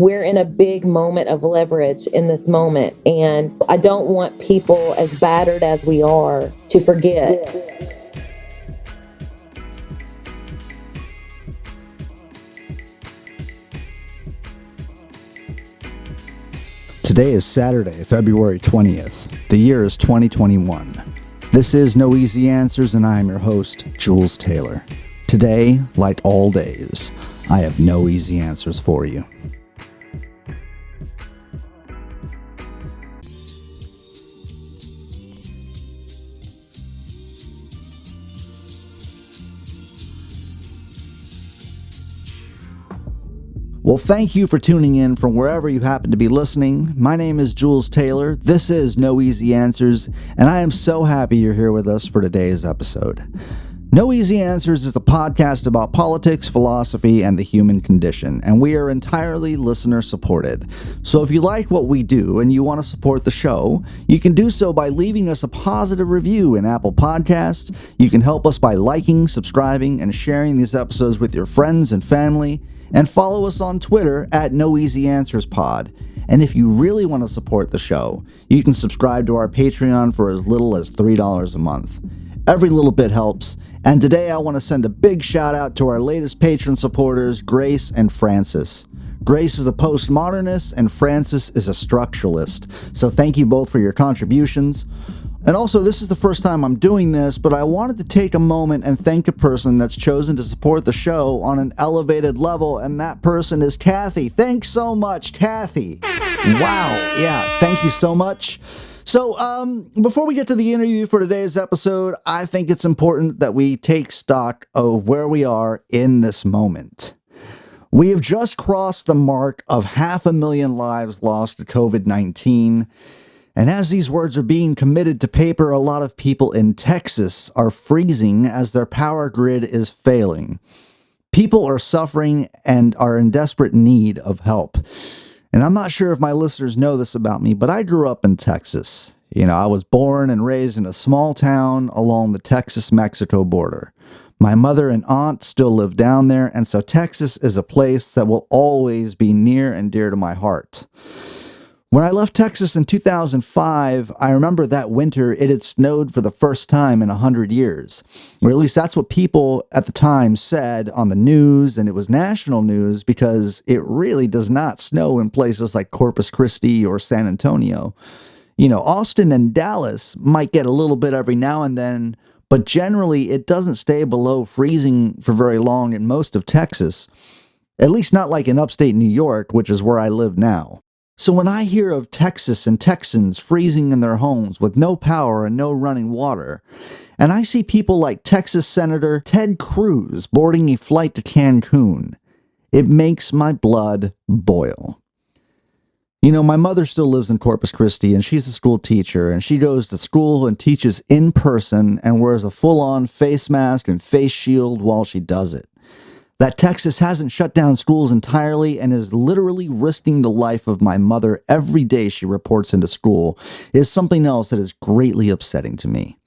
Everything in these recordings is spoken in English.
we're in a big moment of leverage in this moment. And I don't want people, as battered as we are, to forget. Today is Saturday, February 20th. The year is 2021. This is No Easy Answers, and I am your host, Jules Taylor. Today, like all days, I have no easy answers for you. Well, thank you for tuning in from wherever you happen to be listening. My name is Jules Taylor. This is No Easy Answers, and I am so happy you're here with us for today's episode. No Easy Answers is a podcast about politics, philosophy, and the human condition, and we are entirely listener-supported. So if you like what we do and you want to support the show, you can do so by leaving us a positive review in Apple Podcasts. You can help us by liking, subscribing, and sharing these episodes with your friends and family. And follow us on Twitter at noeasyanswerspodcast. And if you really want to support the show, you can subscribe to our Patreon for as little as $3 a month. Every little bit helps. And today I want to send a big shout out to our latest patron supporters, Grace and Francis. Grace is a postmodernist and Francis is a structuralist. So thank you both for your contributions. And also, this is the first time I'm doing this, but I wanted to take a moment and thank a person that's chosen to support the show on an elevated level, and that person is Kathy. Thanks so much, Kathy. Wow. Yeah, thank you so much. So, before we get to the interview for today's episode, I think it's important that we take stock of where we are in this moment. We have just crossed the mark of 500,000 lives lost to COVID-19. And as these words are being committed to paper, a lot of people in Texas are freezing as their power grid is failing. People are suffering and are in desperate need of help. And I'm not sure if my listeners know this about me, but I grew up in Texas. I was born and raised in a small town along the Texas-Mexico border. My mother and aunt still live down there, and so Texas is a place that will always be near and dear to my heart. When I left Texas in 2005, I remember that winter it had snowed for the first time in 100 years. Or at least that's what people at the time said on the news, and it was national news because it really does not snow in places like Corpus Christi or San Antonio. Austin and Dallas might get a little bit every now and then, but generally it doesn't stay below freezing for very long in most of Texas, at least not like in upstate New York, which is where I live now. So when I hear of Texas and Texans freezing in their homes with no power and no running water, and I see people like Texas Senator Ted Cruz boarding a flight to Cancun, it makes my blood boil. My mother still lives in Corpus Christi, and she's a school teacher, and she goes to school and teaches in person and wears a full-on face mask and face shield while she does it. That Texas hasn't shut down schools entirely and is literally risking the life of my mother every day she reports into school is something else that is greatly upsetting to me.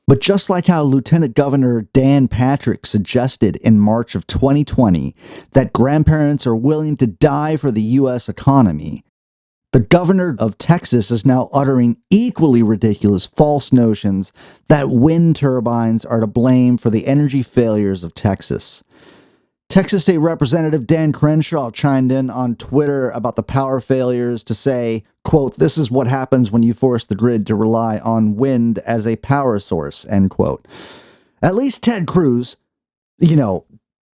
But just like how Lieutenant Governor Dan Patrick suggested in March of 2020 that grandparents are willing to die for the U.S. economy, the governor of Texas is now uttering equally ridiculous false notions that wind turbines are to blame for the energy failures of Texas. Texas State Representative Dan Crenshaw chimed in on Twitter about the power failures to say, quote, "This is what happens when you force the grid to rely on wind as a power source," end quote. At least Ted Cruz, to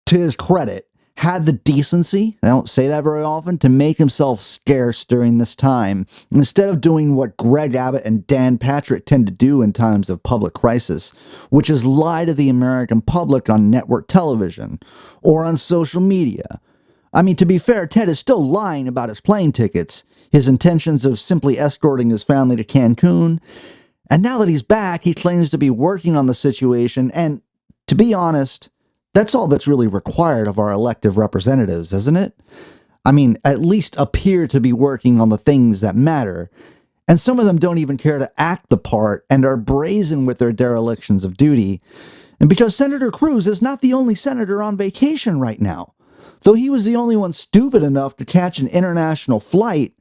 his credit, had the decency, I don't say that very often, to make himself scarce during this time, instead of doing what Greg Abbott and Dan Patrick tend to do in times of public crisis, which is lie to the American public on network television or on social media. I mean, to be fair, Ted is still lying about his plane tickets, his intentions of simply escorting his family to Cancun, and now that he's back, he claims to be working on the situation, and to be honest, that's all that's really required of our elected representatives, isn't it? I mean, at least appear to be working on the things that matter. And some of them don't even care to act the part and are brazen with their derelictions of duty. And because Senator Cruz is not the only senator on vacation right now. though he was the only one stupid enough to catch an international flight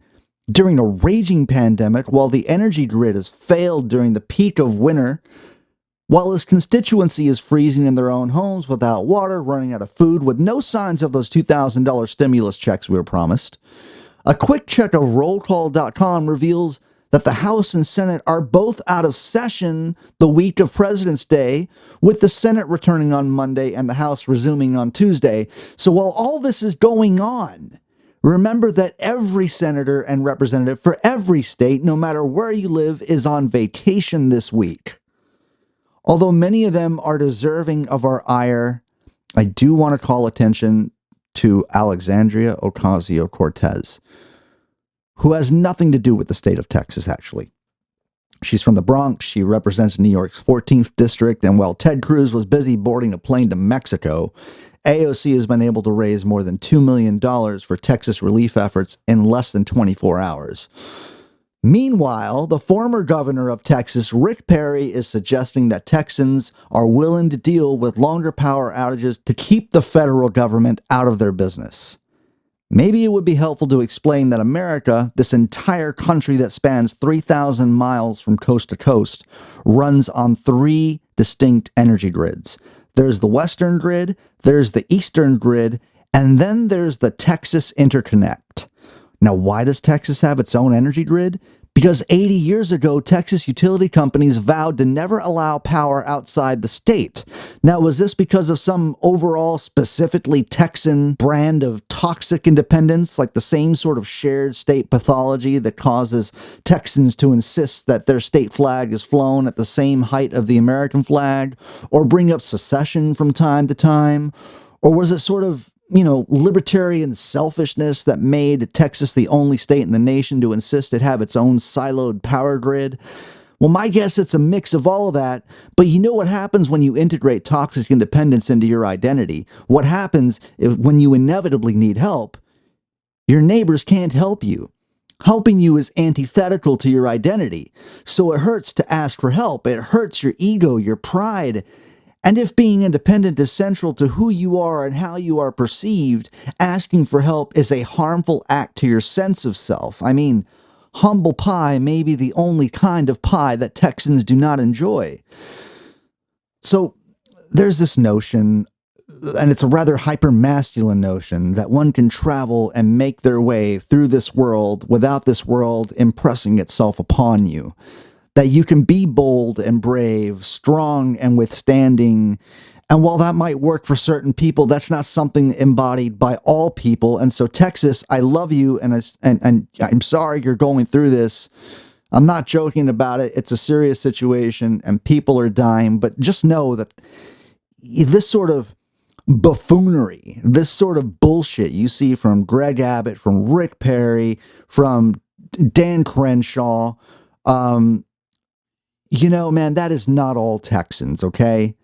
during a raging pandemic while the energy grid has failed during the peak of winter, while his constituency is freezing in their own homes without water, running out of food, with no signs of those $2,000 stimulus checks we were promised. A quick check of rollcall.com reveals that the House and Senate are both out of session the week of President's Day, with the Senate returning on Monday and the House resuming on Tuesday. So while all this is going on, remember that every senator and representative for every state, no matter where you live, is on vacation this week. Although many of them are deserving of our ire, I do want to call attention to Alexandria Ocasio-Cortez, who has nothing to do with the state of Texas, actually. She's from the Bronx. She represents New York's 14th district. And while Ted Cruz was busy boarding a plane to Mexico, AOC has been able to raise more than $2 million for Texas relief efforts in less than 24 hours. Meanwhile, the former governor of Texas, Rick Perry, is suggesting that Texans are willing to deal with longer power outages to keep the federal government out of their business. Maybe it would be helpful to explain that America, this entire country that spans 3,000 miles from coast to coast, runs on three distinct energy grids. There's the Western grid, there's the Eastern grid, and then there's the Texas Interconnect. Now, why does Texas have its own energy grid? Because 80 years ago, Texas utility companies vowed to never allow power outside the state. Now, was this because of some overall specifically Texan brand of toxic independence, like the same sort of shared state pathology that causes Texans to insist that their state flag is flown at the same height of the American flag, or bring up secession from time to time? Or was it sort of libertarian selfishness that made Texas the only state in the nation to insist it have its own siloed power grid? Well, my guess it's a mix of all of that, but you know what happens when you integrate toxic independence into your identity? What happens when you inevitably need help? Your neighbors can't help you. Helping you is antithetical to your identity, so it hurts to ask for help. It hurts your ego, your pride. And if being independent is central to who you are and how you are perceived, asking for help is a harmful act to your sense of self. I mean, humble pie may be the only kind of pie that Texans do not enjoy. So there's this notion, and it's a rather hyper-masculine notion, that one can travel and make their way through this world without this world impressing itself upon you. That you can be bold and brave, strong and withstanding. And while that might work for certain people, that's not something embodied by all people. And so, Texas, I love you, and I'm sorry you're going through this. I'm not joking about it. It's a serious situation, and people are dying. But just know that this sort of buffoonery, this sort of bullshit you see from Greg Abbott, from Rick Perry, from Dan Crenshaw, man, that is not all Texans, okay?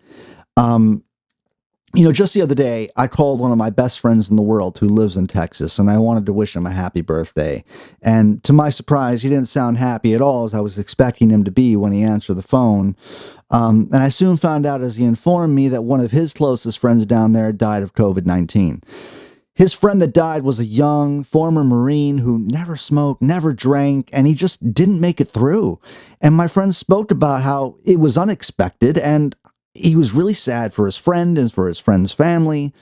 Just the other day, I called one of my best friends in the world who lives in Texas, and I wanted to wish him a happy birthday. And to my surprise, he didn't sound happy at all, as I was expecting him to be when he answered the phone. And I soon found out, as he informed me, that one of his closest friends down there died of COVID-19. His friend that died was a young former Marine who never smoked, never drank, and he just didn't make it through. And my friend spoke about how it was unexpected, and he was really sad for his friend and for his friend's family.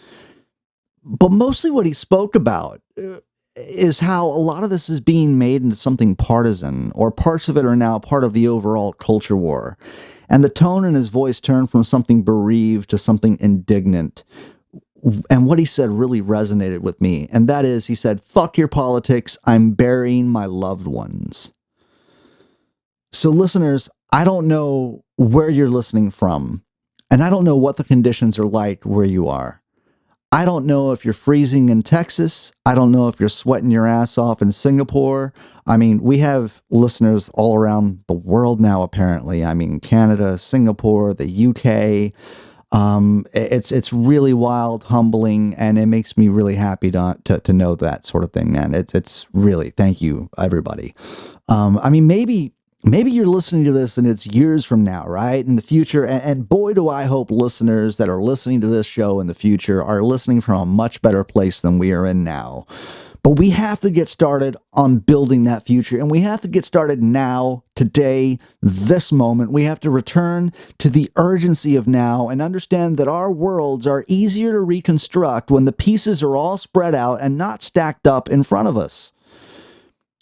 But mostly what he spoke about is how a lot of this is being made into something partisan, or parts of it are now part of the overall culture war. And the tone in his voice turned from something bereaved to something indignant. And what he said really resonated with me. And that is, he said, "Fuck your politics. I'm burying my loved ones." So listeners, I don't know where you're listening from, and I don't know what the conditions are like where you are. I don't know if you're freezing in Texas. I don't know if you're sweating your ass off in Singapore. I mean, we have listeners all around the world now, apparently. I mean, Canada, Singapore, the UK. It's really wild, humbling, and it makes me really happy to know that sort of thing, man. It's really, thank you, everybody. Maybe maybe you're listening to this and it's years from now, right? In the future. And boy, do I hope listeners that are listening to this show in the future are listening from a much better place than we are in now. But we have to get started on building that future. And we have to get started now, today, this moment. We have to return to the urgency of now and understand that our worlds are easier to reconstruct when the pieces are all spread out and not stacked up in front of us.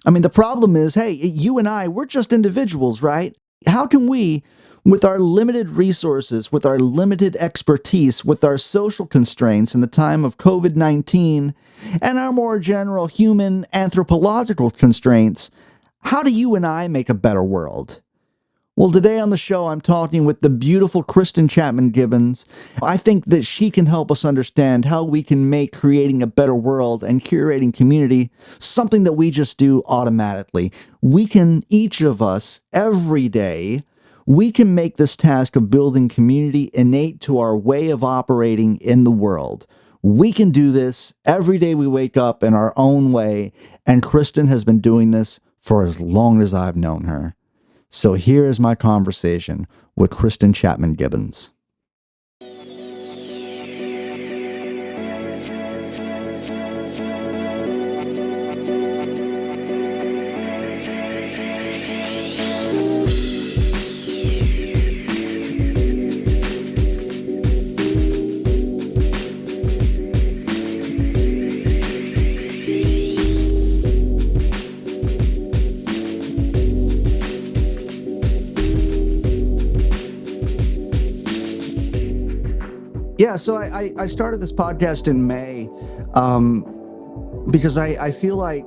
I mean, the problem is, hey, you and I, we're just individuals, right? How can we, with our limited resources, with our limited expertise, with our social constraints in the time of COVID-19, and our more general human anthropological constraints, how do you and I make a better world? Well, today on the show, I'm talking with the beautiful Kristen Chapman Gibbons. I think that she can help us understand how we can make creating a better world and curating community something that we just do automatically. We can, each of us, every day, we can make this task of building community innate to our way of operating in the world. We can do this every day we wake up in our own way, and Kristen has been doing this for as long as I've known her. So here is my conversation with Kristen Chapman Gibbons. Yeah, so I started this podcast in May because I feel like,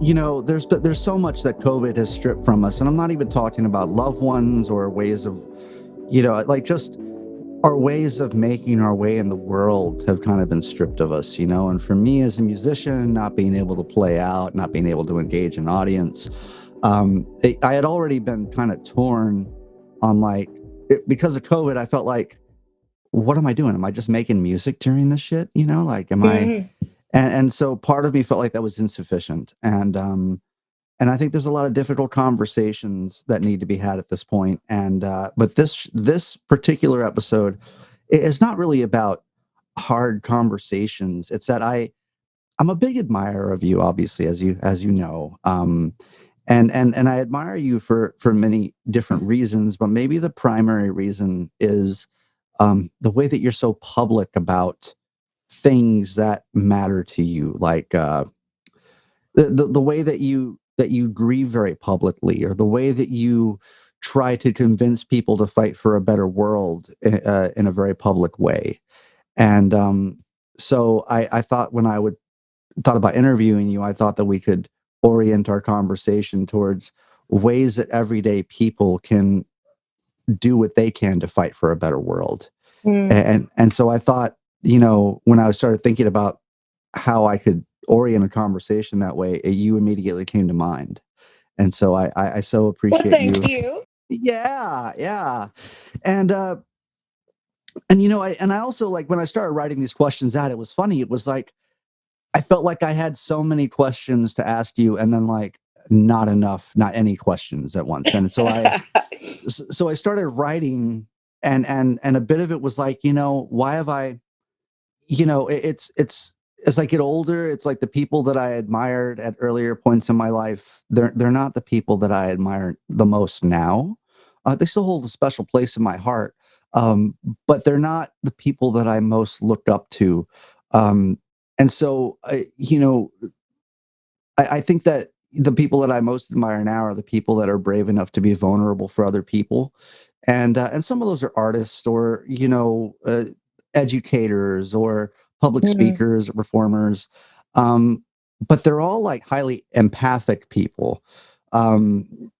you know, there's so much that COVID has stripped from us. And I'm not even talking about loved ones or ways of, you know, like just our ways of making our way in the world have kind of been stripped of us, you know. And for me as a musician, not being able to play out, not being able to engage an audience, I had already been kind of torn on because of COVID. I felt like, what am I doing? Am I just making music during this shit? You know, like, am I, and so part of me felt like that was insufficient. And I think there's a lot of difficult conversations that need to be had at this point. And, but this particular episode is not really about hard conversations. It's that I'm a big admirer of you, obviously, as you know. And I admire you for many different reasons, but maybe the primary reason is the way that you're so public about things that matter to you, like the way that you grieve very publicly, or the way that you try to convince people to fight for a better world in a very public way. And so I thought when thought about interviewing you, I thought that we could orient our conversation towards ways that everyday people can do what they can to fight for a better world. And so I thought, you know, when I started thinking about how I could orient a conversation that way, you immediately came to mind. And so I so appreciate Thank you. Yeah. And you know, I also, like, when I started writing these questions out, it was funny. It was like I felt like I had so many questions to ask you, and then like not any questions at once. And so I started writing, and a bit of it was like, you know, why have I, you know, it's as I get older, it's like the people that I admired at earlier points in my life, they're not the people that I admire the most now. They still hold a special place in my heart, but they're not the people that I most look up to. And so, you know, I think that the people that I most admire now are the people that are brave enough to be vulnerable for other people. And some of those are artists, or, you know, educators, or public speakers, or performers. But they're all like highly empathic people. And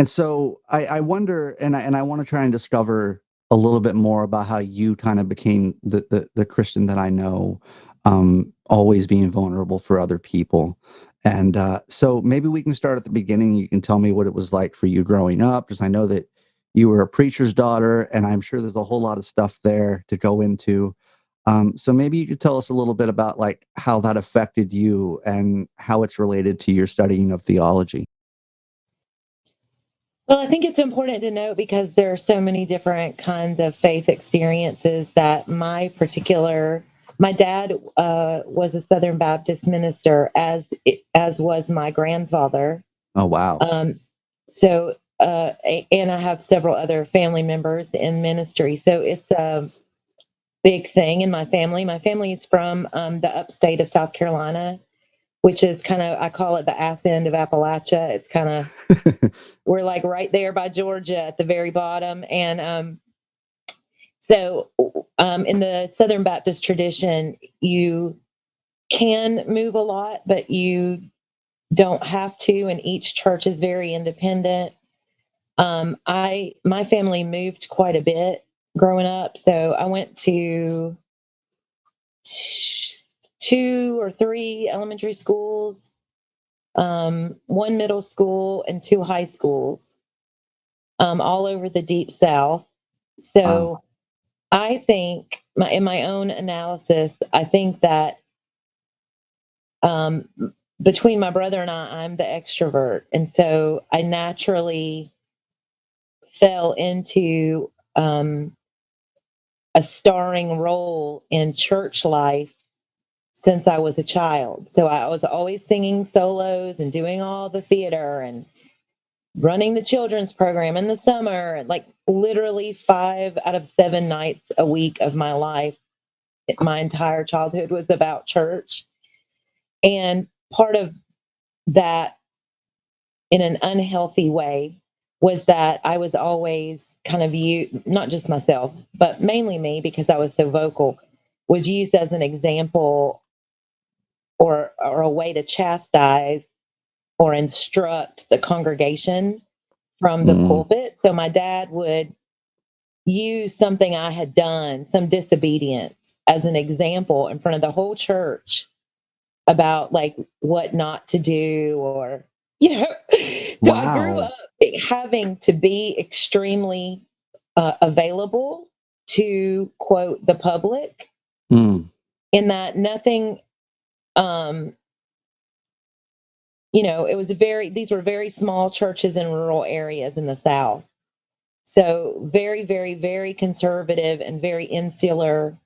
so I wonder, and I want to try and discover a little bit more about how you kind of became the Christian that I know, always being vulnerable for other people. And so maybe we can start at the beginning. You can tell me what it was like for you growing up, because I know that you were a preacher's daughter, and I'm sure there's a whole lot of stuff there to go into. So maybe you could tell us a little bit about like how that affected you and how it's related to your studying of theology. Well, I think it's important to note because there are so many different kinds of faith experiences that my dad was a Southern Baptist minister, as was my grandfather. Oh, wow. Um, so, and I have several other family members in ministry. So it's a big thing in my family. My family is from the upstate of South Carolina, which is kind of, I call it the ass end of Appalachia. It's kind of, we're like right there by Georgia at the very bottom. And so in the Southern Baptist tradition, you can move a lot, but you don't have to, and each church is very independent. My family moved quite a bit growing up, so I went to two or three elementary schools, one middle school, and two high schools, all over the deep South. So Wow. I think in my own analysis, I think that um, between my brother and I'm the extrovert, and so I naturally fell into a starring role in church life since I was a child. So I was always singing solos and doing all the theater and running the children's program in the summer, like literally 5 out of 7 nights a week of my life. My entire childhood was about church. And part of that, in an unhealthy way, was that I was always kind of not just myself, but mainly me because I was so vocal, was used as an example or a way to chastise or instruct the congregation from the Mm. pulpit. So my dad would use something I had done, some disobedience, as an example in front of the whole church about like what not to do or, you know. So I grew Wow. up having to be extremely available to quote the public, Mm. in that nothing, um, these were very small churches in rural areas in the South. So very, very, very conservative and very insular.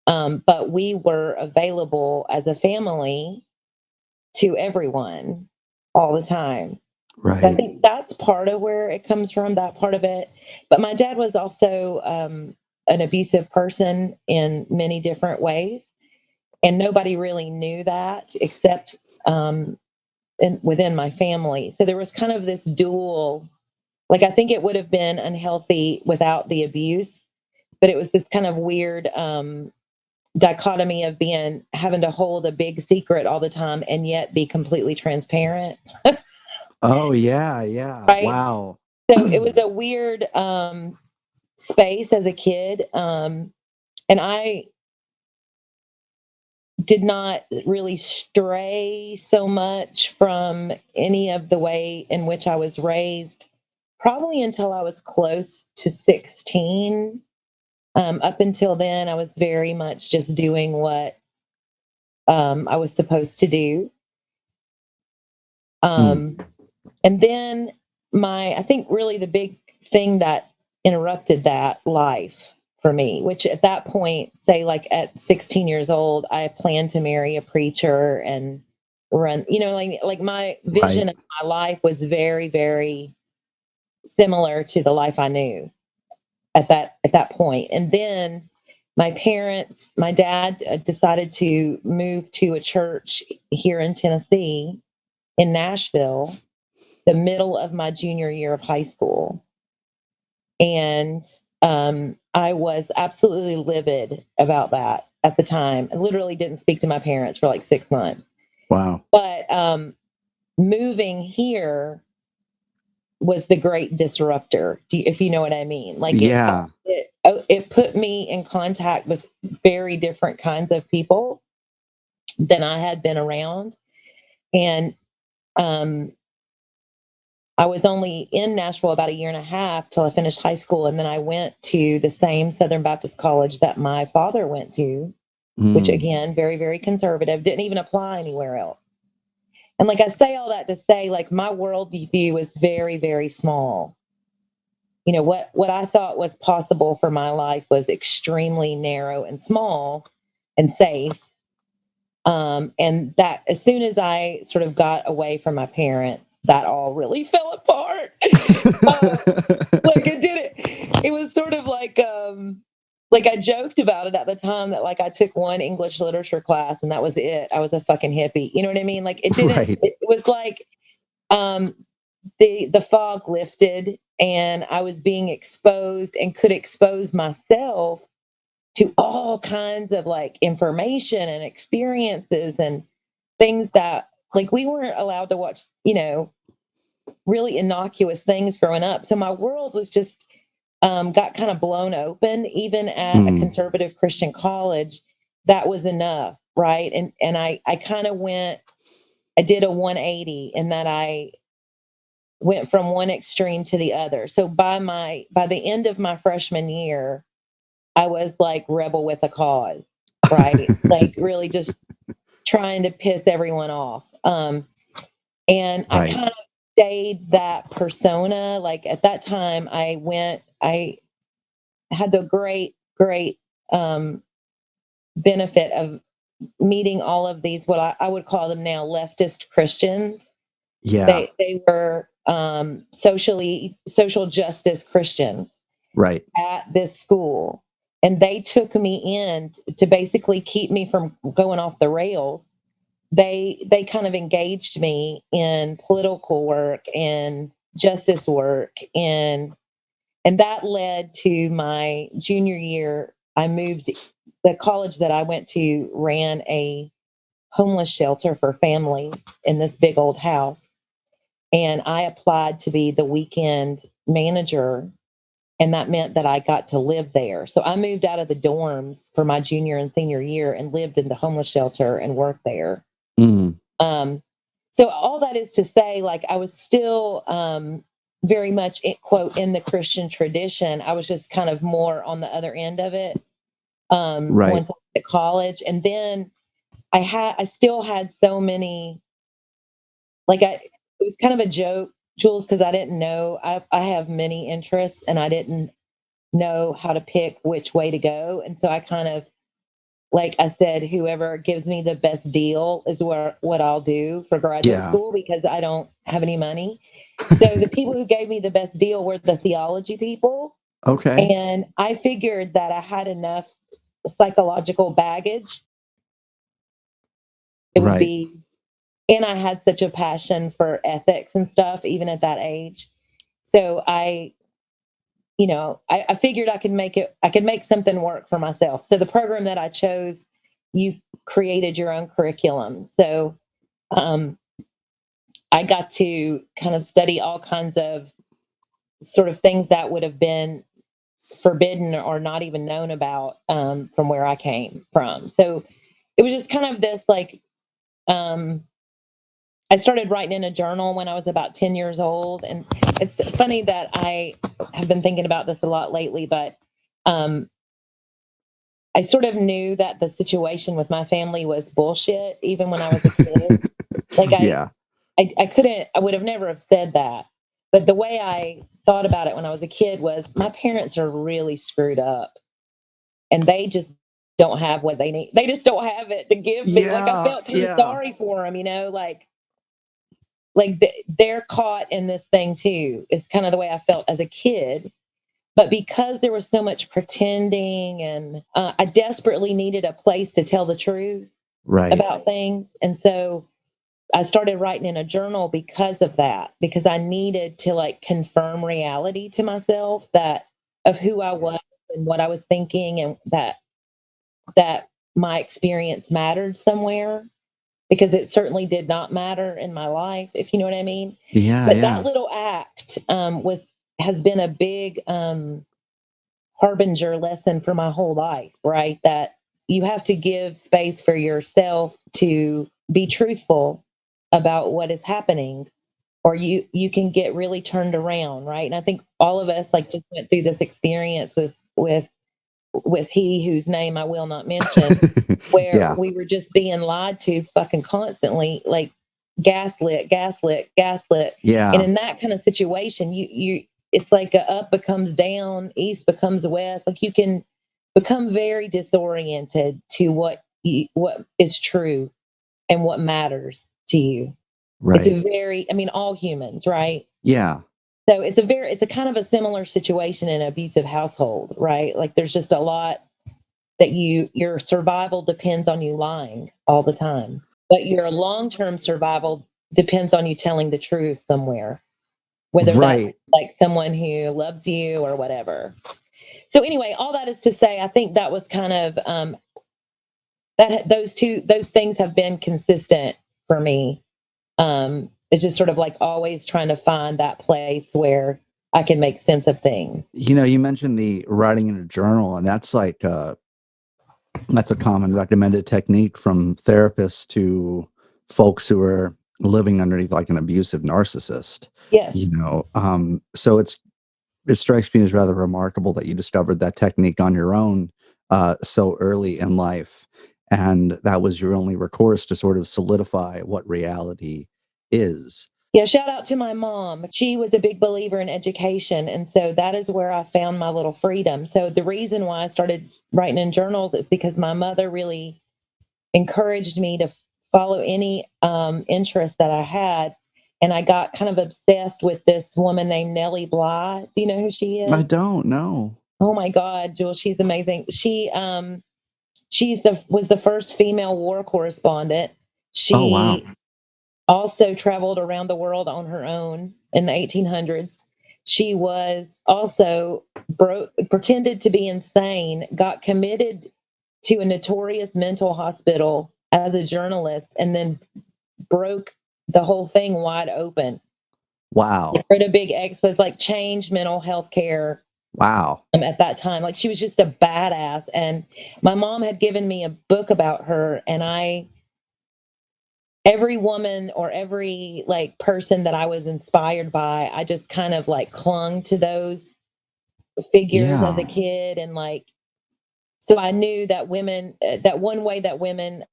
But we were available as a family to everyone all the time. So I Right. think that's part of where it comes from, that part of it. But my dad was also an abusive person in many different ways. And nobody really knew that except within my family. So there was kind of this dual, like, I think it would have been unhealthy without the abuse, but it was this kind of weird dichotomy of having to hold a big secret all the time and yet be completely transparent. Oh, yeah. Yeah. Right. Wow. So it was a weird space as a kid. And I did not really stray so much from any of the way in which I was raised, probably until I was close to 16. Up until then, I was very much just doing what I was supposed to do. Mm. Um, and then I think really the big thing that interrupted that life for me, which at that point, say like at 16 years old, I planned to marry a preacher and run, like my Right. vision of my life was very, very similar to the life I knew at that point. And then my dad decided to move to a church here in Tennessee, in Nashville, the middle of my junior year of high school. And I was absolutely livid about that at the time. I literally didn't speak to my parents for like 6 months. Wow. But moving here was the great disruptor, if you know what I mean. Like Yeah. it put me in contact with very different kinds of people than I had been around. And um, I was only in Nashville about a year and a half till I finished high school. And then I went to the same Southern Baptist college that my father went to, which Mm. again, very, very conservative, didn't even apply anywhere else. And like I say all that to say, like my worldview was very, very small. what I thought was possible for my life was extremely narrow and small and safe. And that as soon as I sort of got away from my parents, that all really fell apart. Like it did it. It was sort of like I joked about it at the time that like I took one English literature class and that was it. I was a fucking hippie. You know what I mean? Like it didn't. Right. It was like um, the fog lifted and I was being exposed and could expose myself to all kinds of like information and experiences and things that like we weren't allowed to watch, really innocuous things growing up. So my world was just got kind of blown open, even at a conservative Christian college. That was enough, right? And I kind of I did a 180 in that I went from one extreme to the other. So by the end of my freshman year, I was like rebel with a cause, right? Like really just trying to piss everyone off. And I Right. kind of stayed that persona. Like at that time, I had the great benefit of meeting all of these, what I would call them now leftist Christians. Yeah. They were social justice Christians, right. at this school. And they took me in to basically keep me from going off the rails. They kind of engaged me in political work and justice work, and that led to my junior year. I moved. The college that I went to ran a homeless shelter for families in this big old house, and I applied to be the weekend manager, and that meant that I got to live there. So I moved out of the dorms for my junior and senior year and lived in the homeless shelter and worked there. So all that is to say, like I was still very much quote in the Christian tradition. I was just kind of more on the other end of it. Right. Once I went to college, and then I still had so many. It was kind of a joke, Jules, because I didn't know. I have many interests, and I didn't know how to pick which way to go, and so I kind of, like I said, whoever gives me the best deal is what I'll do for graduate school, because I don't have any money. So the people who gave me the best deal were the theology people. Okay. And I figured that I had enough psychological baggage. It would be, and I had such a passion for ethics and stuff, even at that age. So I figured I could make something work for myself. So the program that I chose, you created your own curriculum. So I got to kind of study all kinds of sort of things that would have been forbidden or not even known about from where I came from. So it was just kind of this I started writing in a journal when I was about 10 years old. And it's funny that I have been thinking about this a lot lately, but I sort of knew that the situation with my family was bullshit, even when I was a kid. I would have never have said that. But the way I thought about it when I was a kid was my parents are really screwed up and they just don't have what they need. They just don't have it to give me. Like I felt kind of sorry for them, they're caught in this thing too. Is kind of the way I felt as a kid. But because there was so much pretending, and I desperately needed a place to tell the truth about things, and so I started writing in a journal because of that. Because I needed to confirm reality to myself of who I was and what I was thinking, and that my experience mattered somewhere. Because it certainly did not matter in my life, if you know what I mean. But that little act has been a big harbinger lesson for my whole life, right? That you have to give space for yourself to be truthful about what is happening, or you can get really turned around, right? And I think all of us just went through this experience with he whose name I will not mention, where we were just being lied to fucking constantly, gaslit. Yeah. And in that kind of situation, it's like a up becomes down, east becomes west. Like you can become very disoriented to what is true and what matters to you. It's Right. a very, I mean, all humans, right? Yeah. So it's a kind of a similar situation in an abusive household, right? Like there's just a lot that your survival depends on you lying all the time, but your long-term survival depends on you telling the truth somewhere, whether that's Right. like someone who loves you or whatever. So anyway, all that is to say, I think that was kind of that those things have been consistent for me. It's just sort of like always trying to find that place where I can make sense of things. You mentioned the writing in a journal, and that's a common recommended technique from therapists to folks who are living underneath like an abusive narcissist. Yes. So it strikes me as rather remarkable that you discovered that technique on your own so early in life, and that was your only recourse to sort of solidify what reality is. Yeah, shout out to my mom. She was a big believer in education. And so that is where I found my little freedom. So the reason why I started writing in journals is because my mother really encouraged me to follow any interest that I had. And I got kind of obsessed with this woman named Nellie Bly. Do you know who she I is? don't know. Oh my God, Jules, she's amazing. She's the was the first female war correspondent. Oh, wow. She also traveled around the world on her own in the 1800s. She was also pretended to be insane, got committed to a notorious mental hospital as a journalist, and then broke the whole thing wide open. Wow. Wrote a big expose, like changed mental health care Wow. at that time. Like she was just a badass. And my mom had given me a book about her, and every woman or every like person that I was inspired by, I just kind of like clung to those figures as a Yeah. kid. And like, so I knew that women, that one way that women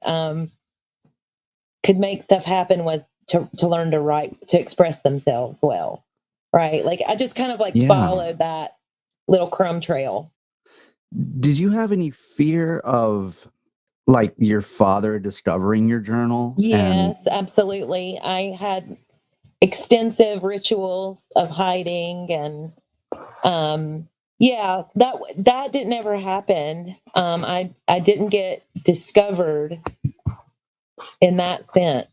could make stuff happen was to learn to write, to express themselves well. Right. Like I just kind of like Yeah. followed that little crumb trail. Did you have any fear of like your father discovering your journal? And Yes, absolutely. I had extensive rituals of hiding and yeah, that didn't ever happen. I didn't get discovered in that sense.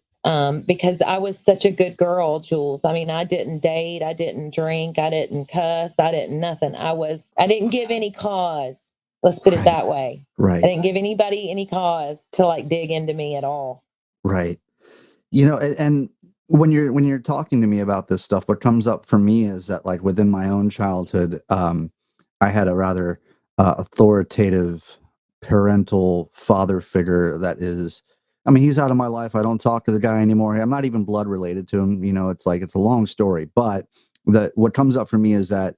Because I was such a good girl, Jules. I mean, I didn't date, I didn't drink, I didn't cuss, I didn't nothing. I didn't give any cause. Let's put it right, that way. I right, didn't give anybody any cause to like dig into me at all. right. And when you're talking to me about this stuff, what comes up for me is that like within my own childhood, I had a rather authoritative parental father figure that is, I mean, he's out of my life. I don't talk to the guy anymore. I'm not even blood related to him. It's like it's a long story, but what comes up for me is that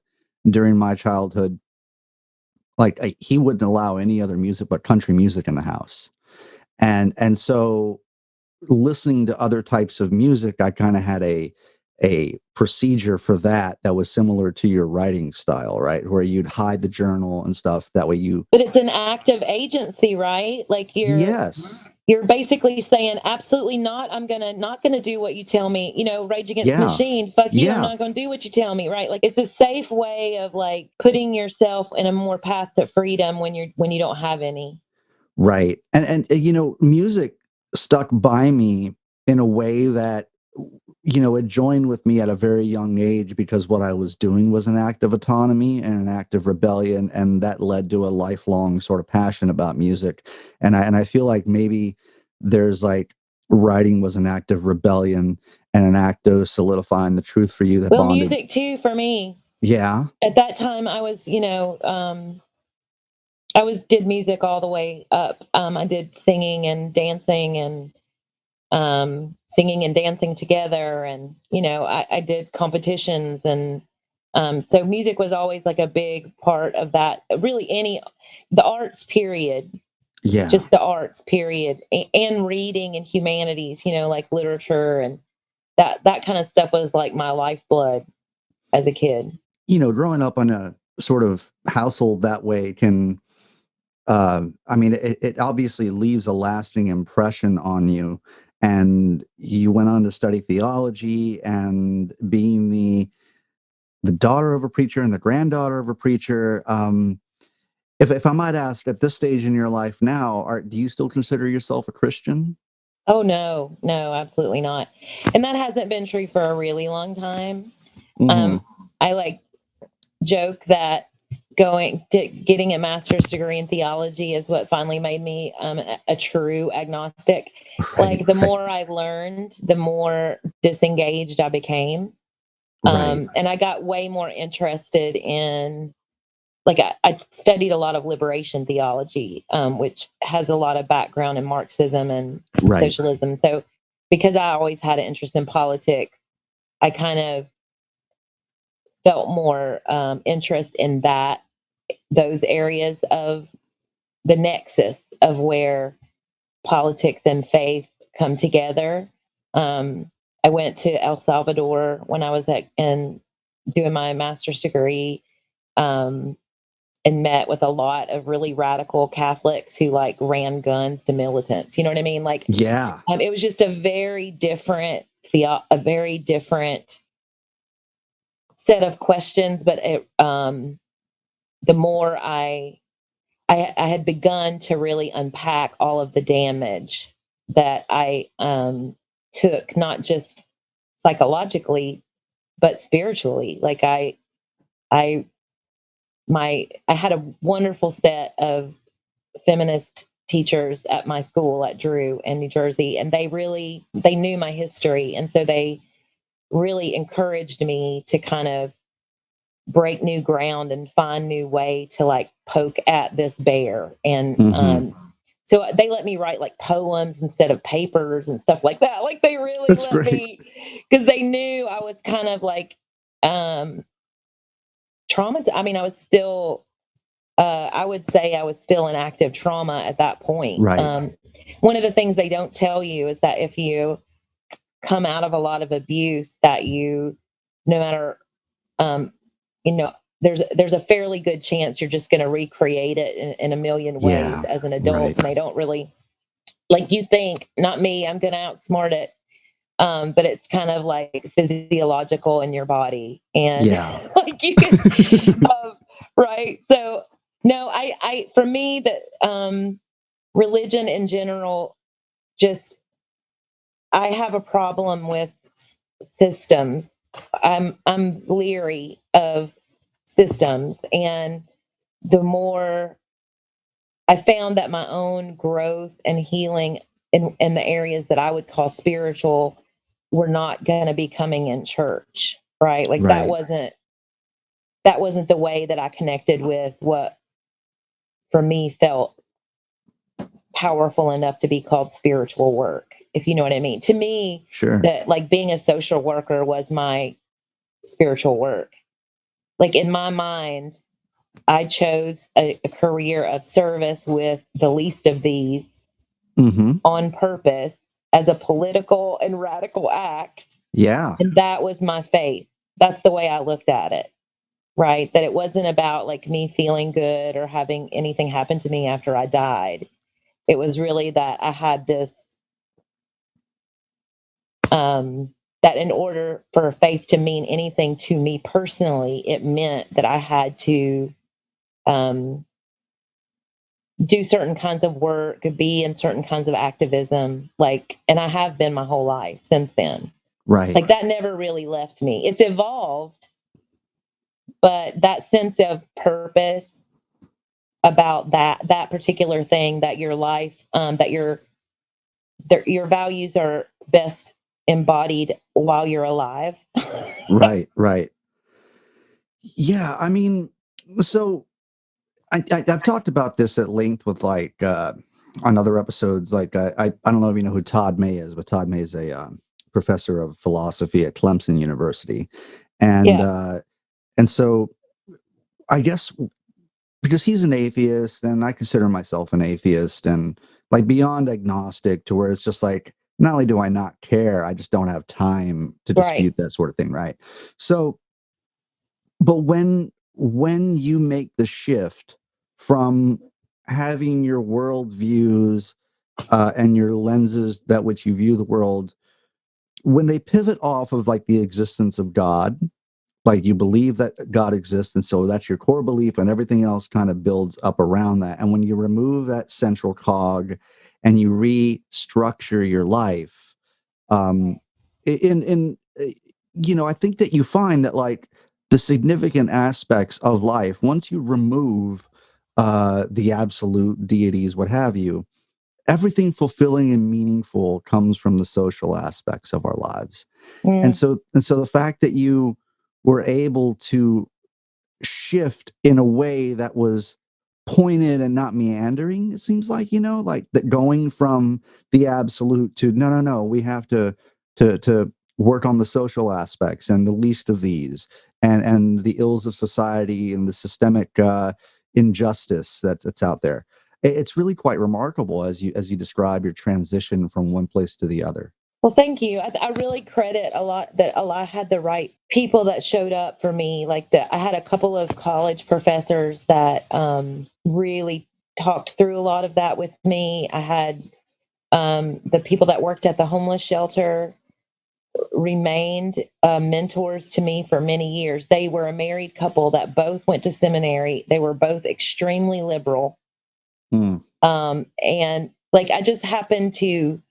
during my childhood, like he wouldn't allow any other music but country music in the house, and so listening to other types of music, I kind of had a procedure for that was similar to your writing style, right? Where you'd hide the journal and stuff. That way you, But it's an act of agency, right? Like yes, you're basically saying absolutely not. Not gonna do what you tell me. Rage Against the yeah, Machine, fuck you, I'm yeah, not gonna do what you tell me, right? Like it's a safe way of like putting yourself in a more path to freedom when you don't have any. right. And music stuck by me in a way that it joined with me at a very young age because what I was doing was an act of autonomy and an act of rebellion, and that led to a lifelong sort of passion about music. And I feel like maybe there's like writing was an act of rebellion and an act of solidifying the truth for you that Well, bonded. music too for me. Yeah, At that time I was, I was did music all the way up. I did singing and dancing and singing and dancing together. And, I did competitions. And so music was always like a big part of that. Really, the arts, period, yeah. just the arts, period, and reading and humanities, like literature and that kind of stuff was like my lifeblood as a kid. growing up in a sort of household that way can, I mean, it obviously leaves a lasting impression on you. And you went on to study theology, and being the daughter of a preacher and the granddaughter of a preacher. If I might ask, at this stage in your life now, do you still consider yourself a Christian? Oh, no, no, absolutely not. And that hasn't been true for a really long time. Mm-hmm. I like joke that getting a master's degree in theology is what finally made me a true agnostic. Right, Like the right, more I learned, the more disengaged I became. right. And I got way more interested in, like, I studied a lot of liberation theology, which has a lot of background in Marxism and Right. socialism. So because I always had an interest in politics, I kind of felt more interest in those areas of the nexus of where politics and faith come together. I went to El Salvador when I was doing my master's degree, um, and met with a lot of really radical Catholics who like ran guns to militants. You know what I mean? Like, Yeah. it was just a very different a very different set of questions. But the more I had begun to really unpack all of the damage that I took, not just psychologically, but spiritually. Like I I had a wonderful set of feminist teachers at my school at Drew in New Jersey, and they knew my history, and so they really encouraged me to kind of break new ground and find new way to like poke at this bear. And Mm-hmm. so they let me write like poems instead of papers and stuff like that. Like they really That's let great. me, because they knew I was kind of like traumatized. I mean, I was still I would say I was still in active trauma at that point. Right. One of the things they don't tell you is that if you come out of a lot of abuse, that no matter, um, you know, there's a fairly good chance you're just going to recreate it in a million ways Yeah. as an adult, Right. and they don't really, like, you think, not me, I'm going to outsmart it. But it's kind of like physiological in your body, and Yeah. like you can, right? So no, for me, that religion in general, just, I have a problem with systems. I'm leery of systems, and the more I found that my own growth and healing in the areas that I would call spiritual were not going to be coming in church, right? Like Right. that wasn't the way that I connected with what for me felt powerful enough to be called spiritual work, if you know what I mean. To me, Sure. that, like, being a social worker was my spiritual work. Like, in my mind, I chose a career of service with the least of these Mm-hmm. on purpose as a political and radical act. Yeah. And that was my faith. That's the way I looked at it, right? That it wasn't about like me feeling good or having anything happen to me after I died. It was really that I had this, that in order for faith to mean anything to me personally, it meant that I had to um, do certain kinds of work, be in certain kinds of activism, like, and I have been my whole life since then. Right. Like that never really left me. It's evolved, but that sense of purpose about that particular thing, that your life, that your values are best embodied while you're alive. Right. Right. Yeah. I mean, so I've talked about this at length with like on other episodes. Like I don't know if you know who Todd May is, but Todd May is a professor of philosophy at Clemson University, and Yeah, uh, and so I guess because he's an atheist and I consider myself an atheist and like beyond agnostic to where it's just like not only do I not care, I just don't have time to right. dispute that sort of thing, right? So But when you make the shift from having your world views and your lenses that which you view the world, when they pivot off of like the existence of God, like you believe that God exists, and so that's your core belief, and everything else kind of builds up around that. And when you remove that central cog and you restructure your life, um, I think that you find that like the significant aspects of life, once you remove the absolute deities, what have you, everything fulfilling and meaningful comes from the social aspects of our lives. And Mm, so the fact that you were able to shift in a way that was pointed and not meandering, it seems like, like that, going from the absolute to no, we have to work on the social aspects and the least of these, and the ills of society and the systemic injustice that's out there. It's really quite remarkable as you describe your transition from one place to the other. well, thank you. I really credit a lot that a lot had the right people that showed up for me. Like I had a couple of college professors that really talked through a lot of that with me. I had the people that worked at the homeless shelter remained mentors to me for many years. They were a married couple that both went to seminary. They were both extremely liberal. Hmm. And like I just happened to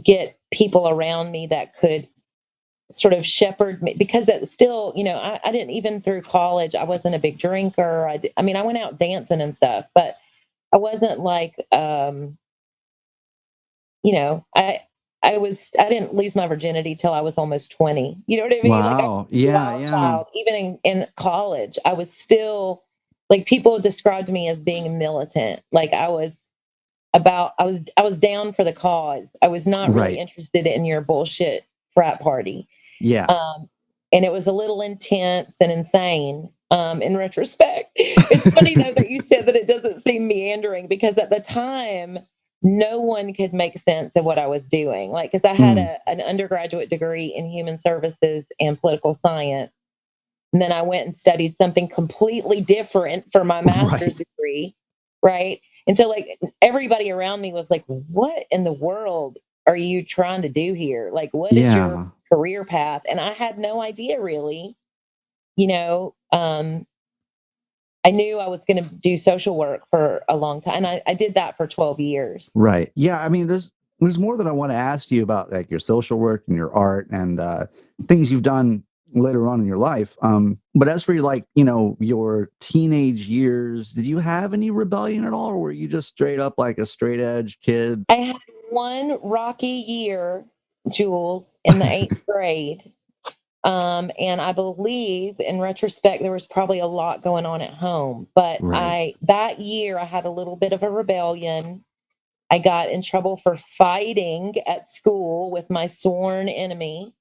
get people around me that could sort of shepherd me because it still, I didn't even through college, I wasn't a big drinker. I mean, I went out dancing and stuff, but I wasn't like, you know, I, I didn't lose my virginity till I was almost 20. You know what I mean? Like I was Wow. a Yeah, wild yeah. child. Even in college, I was still like people described me as being militant. Like I was down for the cause. I was not really Right. interested in your bullshit frat party. Yeah. Um, and it was a little intense and insane in retrospect. It's funny, though, that you said that it doesn't seem meandering because at the time, no one could make sense of what I was doing. Like, because I had Mm. an undergraduate degree in human services and political science. And then I went and studied something completely different for my master's Right. degree. Right. And so, like, everybody around me was like, what in the world are you trying to do here? Like, what is your Yeah. career path? And I had no idea really. You know, I knew I was going to do social work for a long time. And I did that for 12 years. Right. Yeah. I mean, there's more that I want to ask you about, like your social work and your art and things you've done later on in your life. But as for like, your teenage years, did you have any rebellion at all, or were you just straight up like a straight edge kid? I had one rocky year, Jules, in the eighth grade. And I believe in retrospect, there was probably a lot going on at home. But Right. that year, I had a little bit of a rebellion. I got in trouble for fighting at school with my sworn enemy.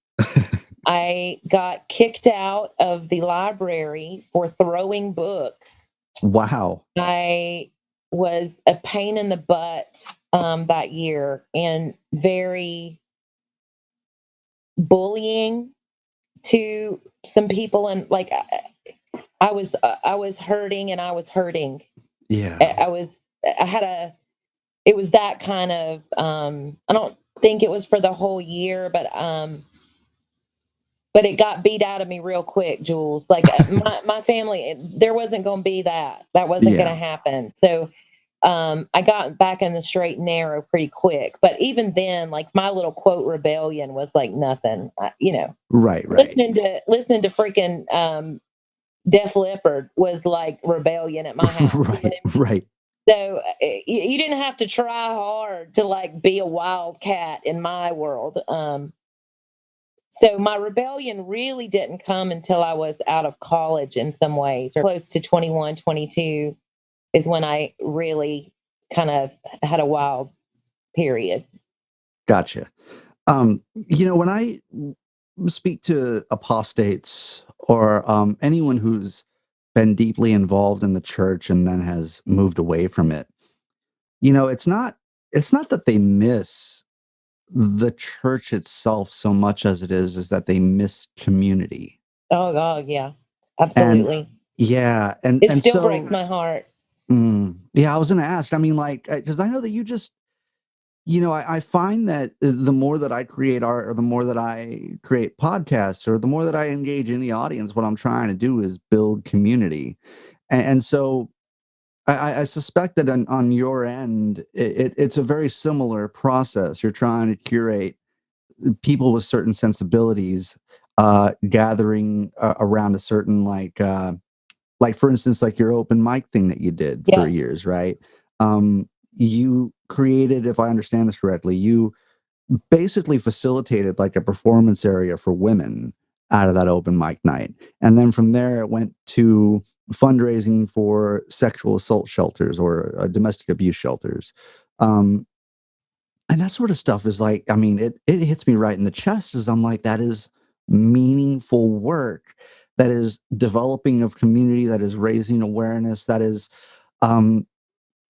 I got kicked out of the library for throwing books. Wow. I was a pain in the butt that year and very bullying to some people. And like I was hurting and I was hurting. Yeah. I had it was that kind of, I don't think it was for the whole year, but it got beat out of me real quick, Jules. Like my family, there wasn't going to be that. That wasn't going Yeah. to happen. So I got back in the straight and narrow pretty quick. But even then, like my little quote rebellion was like nothing. Right. Right. Listening to freaking Def Leppard was like rebellion at my house. You know what Right. I mean? Right. So you didn't have to try hard to like be a wildcat in my world. So my rebellion really didn't come until I was out of college in some ways, or close to 21, 22 is when I really kind of had a wild period. Gotcha. When I speak to apostates or anyone who's been deeply involved in the church and then has moved away from it, it's not that they miss the church itself so much as it is that they miss community. Oh God, yeah. And Absolutely. yeah, It and still so breaks my heart. yeah, I was going to ask. I mean, like, because I know that you just, I find that the more that I create art, or the more that I create podcasts, or the more that I engage in the audience, what I'm trying to do is build community. And so I suspect that on your end, it's a very similar process. You're trying to curate people with certain sensibilities, gathering around a certain, like for instance, like your open mic thing that you did for Yeah. years, right? You created, if I understand this correctly, you basically facilitated like a performance area for women out of that open mic night. And then from there, it went to fundraising for sexual assault shelters, or domestic abuse shelters. Um, and that sort of stuff is like, I mean, it hits me right in the chest, as I'm like, that is meaningful work, that is developing of community, that is raising awareness, um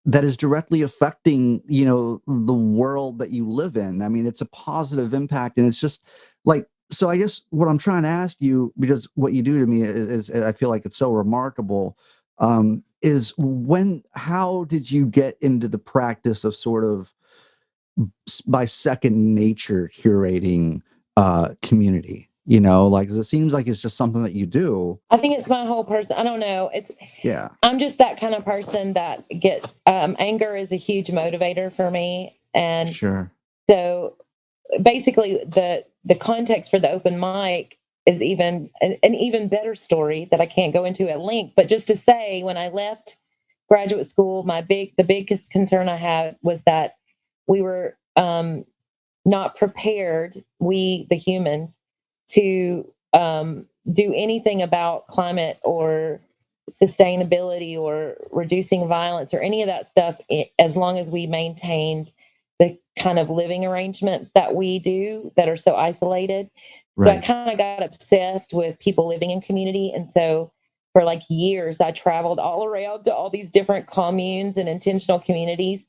that is directly affecting, the world that you live in. I mean, it's a positive impact, and it's just like, so I guess what I'm trying to ask you, because what you do to me is I feel like it's so remarkable, is how did you get into the practice of sort of by second nature curating community? Like, 'cause it seems like it's just something that you do. I think it's my whole person. I don't know. Yeah, I'm just that kind of person that anger is a huge motivator for me. And sure. so basically the context for the open mic is even an even better story that I can't go into at length. But just to say, when I left graduate school, the biggest concern I had was that we were not prepared, we the humans, to do anything about climate or sustainability or reducing violence or any of that stuff, as long as we maintained the kind of living arrangements that we do that are so isolated. So I Right. kind of got obsessed with people living in community. And so for like years, I traveled all around to all these different communes and intentional communities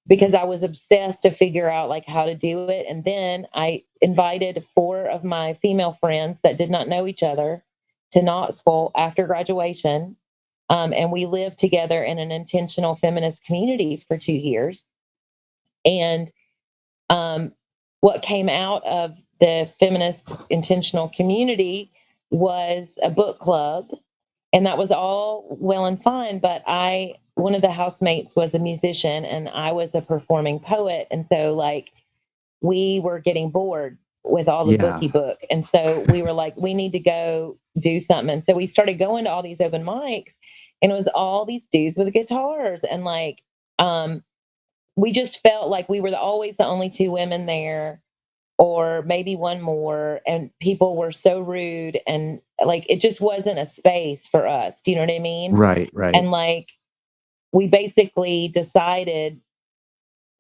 because I was obsessed to figure out like how to do it. And then I invited four of my female friends that did not know each other to Knoxville after graduation. And we lived together in an intentional feminist community for 2 years. And um, what came out of the feminist intentional community was a book club, and that was all well and fine. But one of the housemates was a musician and I was a performing poet. And so like we were getting bored with all the Yeah. booky book. And so we were like, we need to go do something. And so we started going to all these open mics, and it was all these dudes with guitars. And like, we just felt like we were always the only two women there, or maybe one more, and people were so rude, and like it just wasn't a space for us. Do you know what I mean? Right, right. And like we basically decided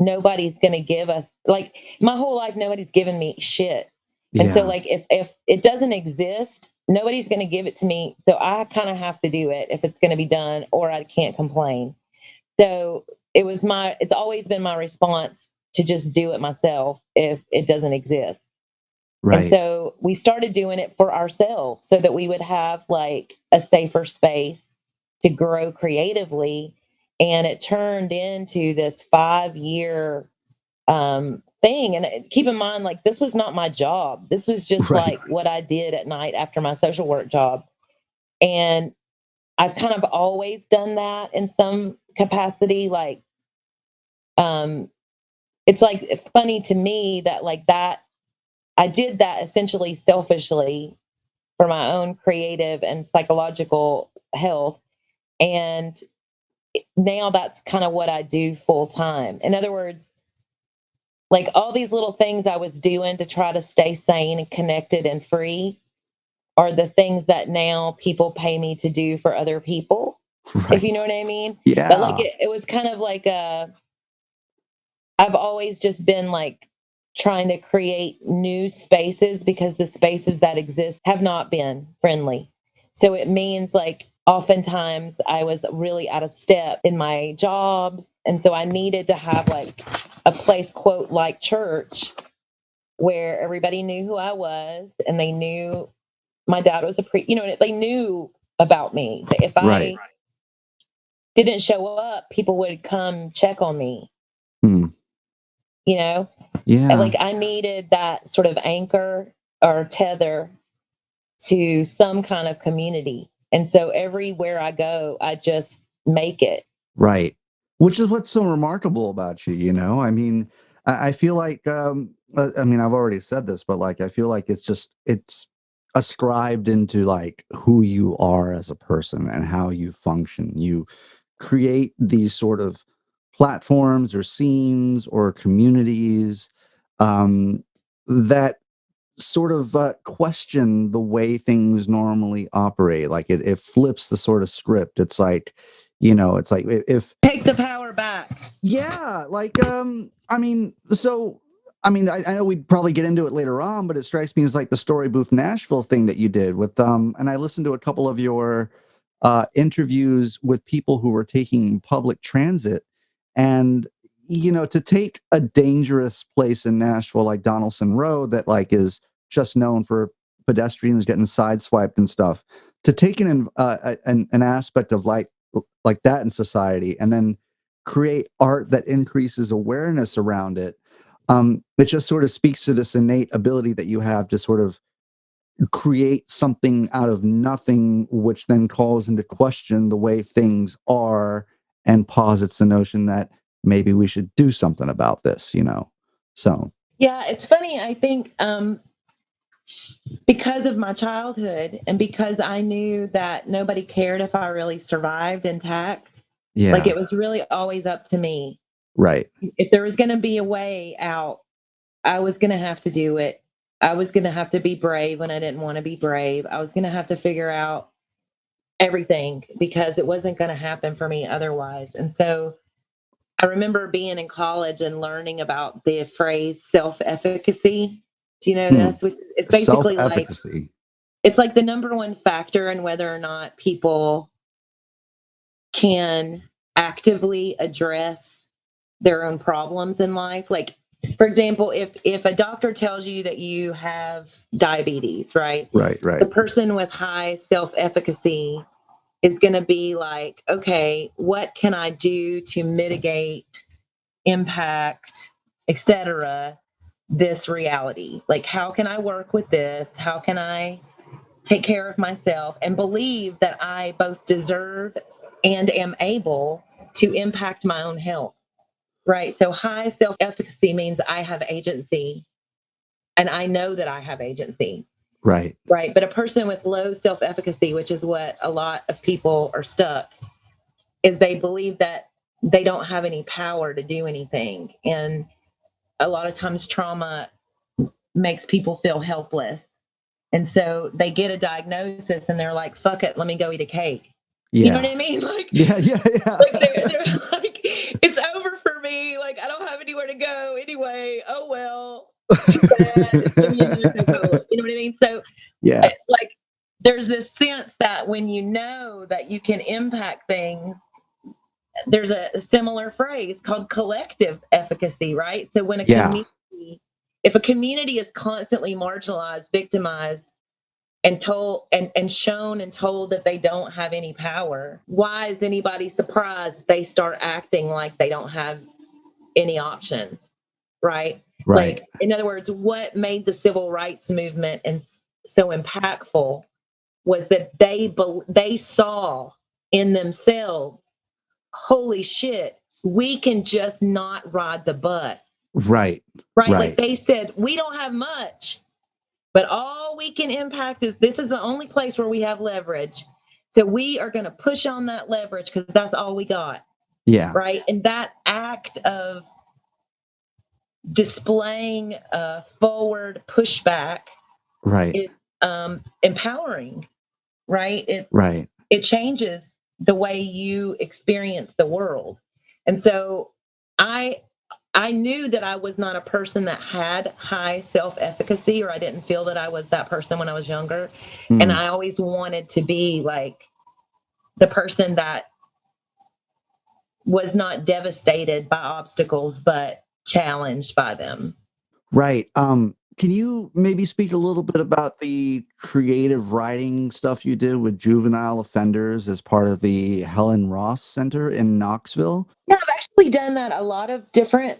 nobody's going to give us, like, my whole life nobody's given me shit. And so Yeah. like if it doesn't exist, nobody's going to give it to me, so I kind of have to do it if it's going to be done, or I can't complain. So it's always been my response to just do it myself if it doesn't exist. And Right. so we started doing it for ourselves so that we would have like a safer space to grow creatively. And it turned into this 5 year thing. And keep in mind, like, this was not my job. This was just Right. like what I did at night after my social work job. And I've kind of always done that in some capacity. Like, um, it's like funny to me that like that I did that essentially selfishly for my own creative and psychological health. And now that's kind of what I do full time. In other words, like all these little things I was doing to try to stay sane and connected and free are the things that now people pay me to do for other people, if Right. you know what I mean. But like Yeah. it was kind of like I've always just been like trying to create new spaces because the spaces that exist have not been friendly. So it means like oftentimes I was really out of step in my jobs. And so I needed to have like a place, quote, like church, where everybody knew who I was and they knew my dad was they knew about me. If Right. I didn't show up, people would come check on me, Hmm. you know? And, Yeah. like, I needed that sort of anchor or tether to some kind of community. And so everywhere I go, I just make it. Right. Which is what's so remarkable about you, you know? I mean, I feel like, I mean, I've already said this, but like, I feel like it's ascribed into like who you are as a person and how you function. You create these sort of platforms or scenes or communities um, that sort of question the way things normally operate. Like it flips the sort of script. It's like, you know, it's like if Take the power back. yeah, like I mean, so I mean, I know we'd probably get into it later on, but it strikes me as like the Story Booth Nashville thing that you did with and I listened to a couple of your interviews with people who were taking public transit, and you know, to take a dangerous place in Nashville like Donaldson Road that like is just known for pedestrians getting sideswiped and stuff, to take an aspect of like that in society and then create art that increases awareness around it. It just sort of speaks to this innate ability that you have to sort of create something out of nothing, which then calls into question the way things are and posits the notion that maybe we should do something about this, you know? So, Yeah, it's funny. I think because of my childhood and because I knew that nobody cared if I really survived intact, like yeah, it was really always up to me. right, If there was going to be a way out, I was going to have to do it. I was going to have to be brave when I didn't want to be brave. I was going to have to figure out everything because it wasn't going to happen for me otherwise. And so I remember being in college and learning about the phrase self-efficacy. Do you know hmm. this? It's basically like Self-efficacy. it's like the number one factor in whether or not people can actively address their own problems in life. Like, for example, if a doctor tells you that you have diabetes, right? Right, The right, person with high self-efficacy is going to be like, okay, what can I do to mitigate, impact, etc., this reality? Like, how can I work with this? How can I take care of myself and believe that I both deserve and am able to impact my own health? Right. So high self efficacy means I have agency and I know that I have agency. right. Right. But a person with low self efficacy, which is what a lot of people are stuck, is they believe that they don't have any power to do anything. And a lot of times trauma makes people feel helpless. And so they get a diagnosis and they're like, fuck it, let me go eat a cake. You know Yeah. what I mean? Like, Yeah, yeah, yeah. like they're like, it's over for me. Like, I don't have anywhere to go anyway. Oh, well, too bad. Let me into the Coca-Cola. You know what I mean? So, Yeah. like, there's this sense that when you know that you can impact things, there's a similar phrase called collective efficacy, right? So when a Yeah. community, if a community is constantly marginalized, victimized, and told and shown and told that they don't have any power, why is anybody surprised they start acting like they don't have any options, right? Right. Like, in other words, what made the civil rights movement and so impactful was that they saw in themselves, holy shit, we can just not ride the bus, Right. right? Like Right. they said, we don't have much, but all we can impact is this is the only place where we have leverage. So we are going to push on that leverage because that's all we got, Yeah. right? And that act of displaying a forward pushback Right. is empowering, right? Right. It changes the way you experience the world. And so I I knew that I was not a person that had high self-efficacy, or I didn't feel that I was that person when I was younger. And Mm. I always wanted to be like the person that was not devastated by obstacles but challenged by them. Right. can you maybe speak a little bit about the creative writing stuff you did with juvenile offenders as part of the Helen Ross Center in Knoxville? Yeah, I've actually done that a lot of different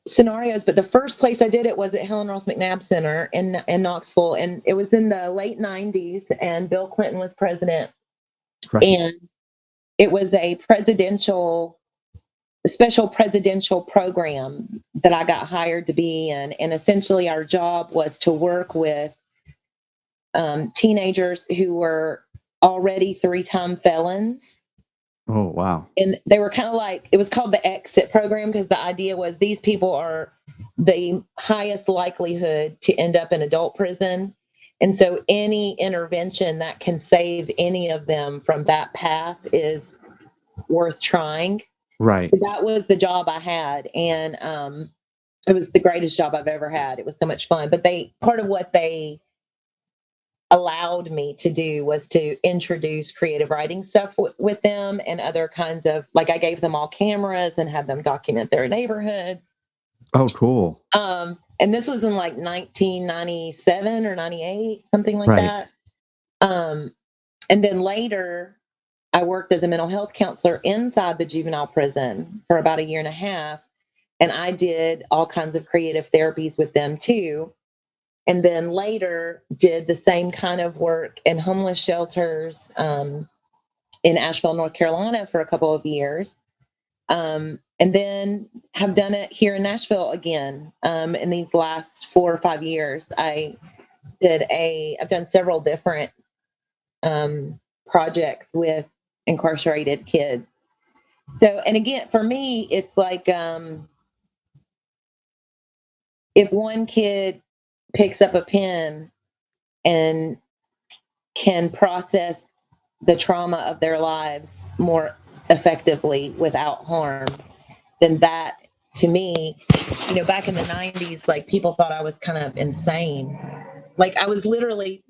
scenarios, but the first place I did it was at Helen Ross McNabb Center in Knoxville, and it was in the late '90s, and Bill Clinton was president, Right. and it was a special presidential program that I got hired to be in, and essentially our job was to work with teenagers who were already three-time felons. Oh, wow. And they were kind of like, it was called the exit program because the idea was these people are the highest likelihood to end up in adult prison. And so any intervention that can save any of them from that path is worth trying. Right. So that was the job I had. And it was the greatest job I've ever had. It was so much fun. But part of what they allowed me to do was to introduce creative writing stuff with them, and other kinds of, like, I gave them all cameras and had them document their neighborhoods. Oh, cool. And this was in like 1997 or 98, something like Right. that. And then later I worked as a mental health counselor inside the juvenile prison for about a year and a half. And I did all kinds of creative therapies with them too. And then later did the same kind of work in homeless shelters in Asheville, North Carolina for a couple of years. And then have done it here in Nashville again in these last 4 or 5 years. I've done several different projects with incarcerated kids. So, and again, for me, it's like if one kid picks up a pen and can process the trauma of their lives more effectively without harm, then that, to me, back in the '90s, like, people thought I was kind of insane. Like, I was literally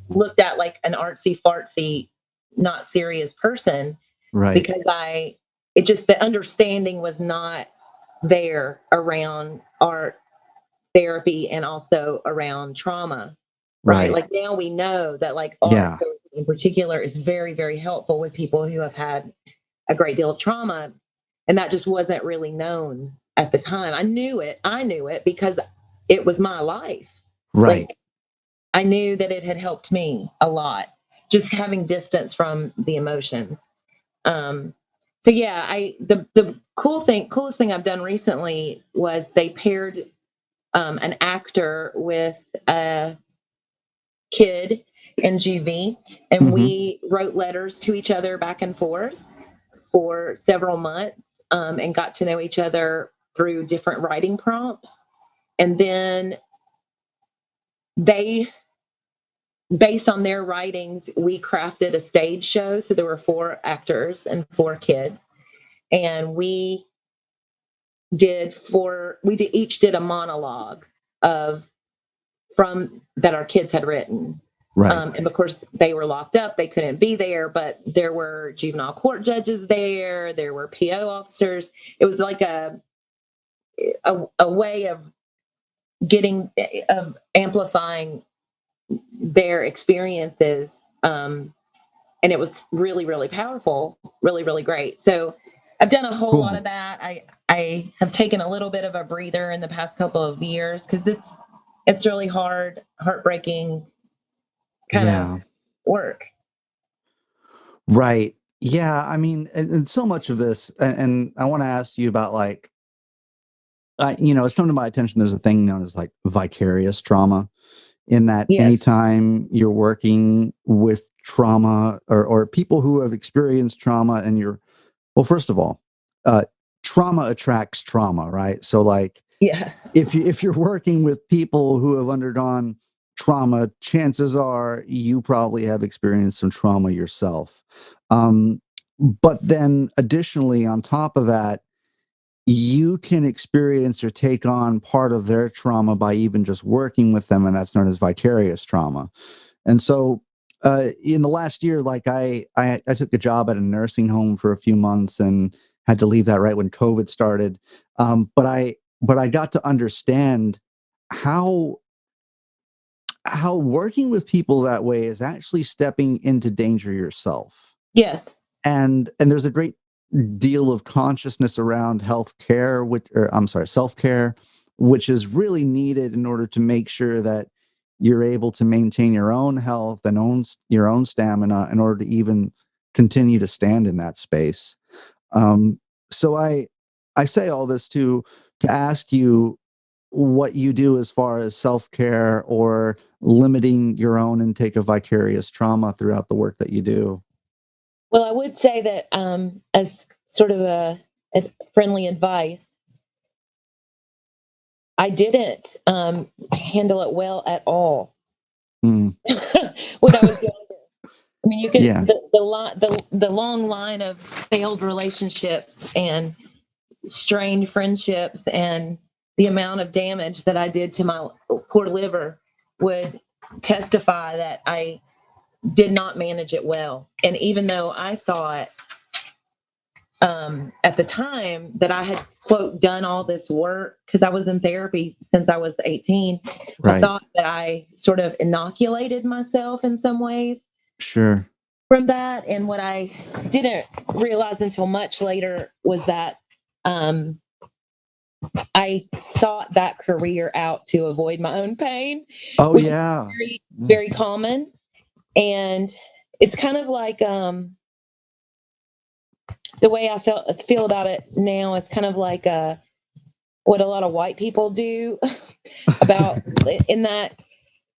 looked at like an artsy fartsy, not serious person, Right. because the understanding was not there around art therapy and also around trauma. Right. Like, now we know that, like, art Yeah. therapy in particular is very, very helpful with people who have had a great deal of trauma. And that just wasn't really known at the time. I knew it because it was my life. Right. Like, I knew that it had helped me a lot, just having distance from the emotions. So yeah, the coolest thing I've done recently was they paired an actor with a kid in juvie, and we wrote letters to each other back and forth for several months, and got to know each other through different writing prompts. And then based on their writings, we crafted a stage show. So there were 4 actors and 4 kids, and we each did a monologue from that our kids had written. Right. And of course, they were locked up; they couldn't be there. But there were juvenile court judges there. There were PO officers. It was like a way of amplifying their experiences, and it was really, really powerful, really, really great. So I've done a whole lot of that. I have taken a little bit of a breather in the past couple of years because it's really heartbreaking kind of work. Right. Yeah. I mean, and so much of this, and I want to ask you about, like, it's come to my attention. There's a thing known as, like, vicarious trauma, in that anytime you're working with trauma or people who have experienced trauma, and well, first of all, trauma attracts trauma, right? So, like, if you're working with people who have undergone trauma, chances are you probably have experienced some trauma yourself. But then additionally, on top of that, you can experience or take on part of their trauma by even just working with them, and that's known as vicarious trauma. And so in the last year, like, I took a job at a nursing home for a few months and had to leave that right when COVID started. But I got to understand how how working with people that way is actually stepping into danger yourself. Yes. And there's a great deal of consciousness around self-care, which is really needed in order to make sure that you're able to maintain your own health and your own stamina in order to even continue to stand in that space. So I say all this to ask you what you do as far as self-care or limiting your own intake of vicarious trauma throughout the work that you do. Well, I would say that as sort of a friendly advice, I didn't handle it well at all Mm. when I was younger. I mean, you could Yeah. the long line of failed relationships and strained friendships and the amount of damage that I did to my poor liver would testify that I did not manage it well. And even though I thought at the time that I had, quote, done all this work because I was in therapy since I was 18, Right. I thought that I sort of inoculated myself in some ways Sure. from that. And what I didn't realize until much later was that I sought that career out to avoid my own pain. Oh, which yeah. is very, very common. And it's kind of like the way I feel about it now is kind of like what a lot of white people do about in that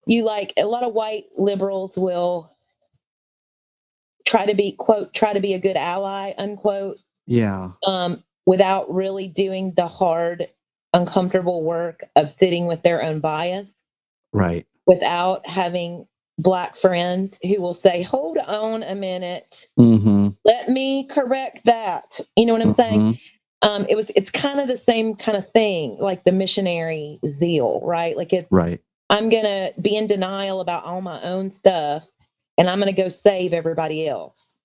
you like a lot of white liberals will try to be, quote, try to be a good ally, unquote. Yeah. Without really doing the hard, uncomfortable work of sitting with their own bias. Right. Without having Black friends who will say, hold on a minute, Mm-hmm. let me correct that. You know what I'm saying? It's kind of the same kind of thing, like the missionary zeal, right? Like Right. I'm going to be in denial about all my own stuff and I'm going to go save everybody else.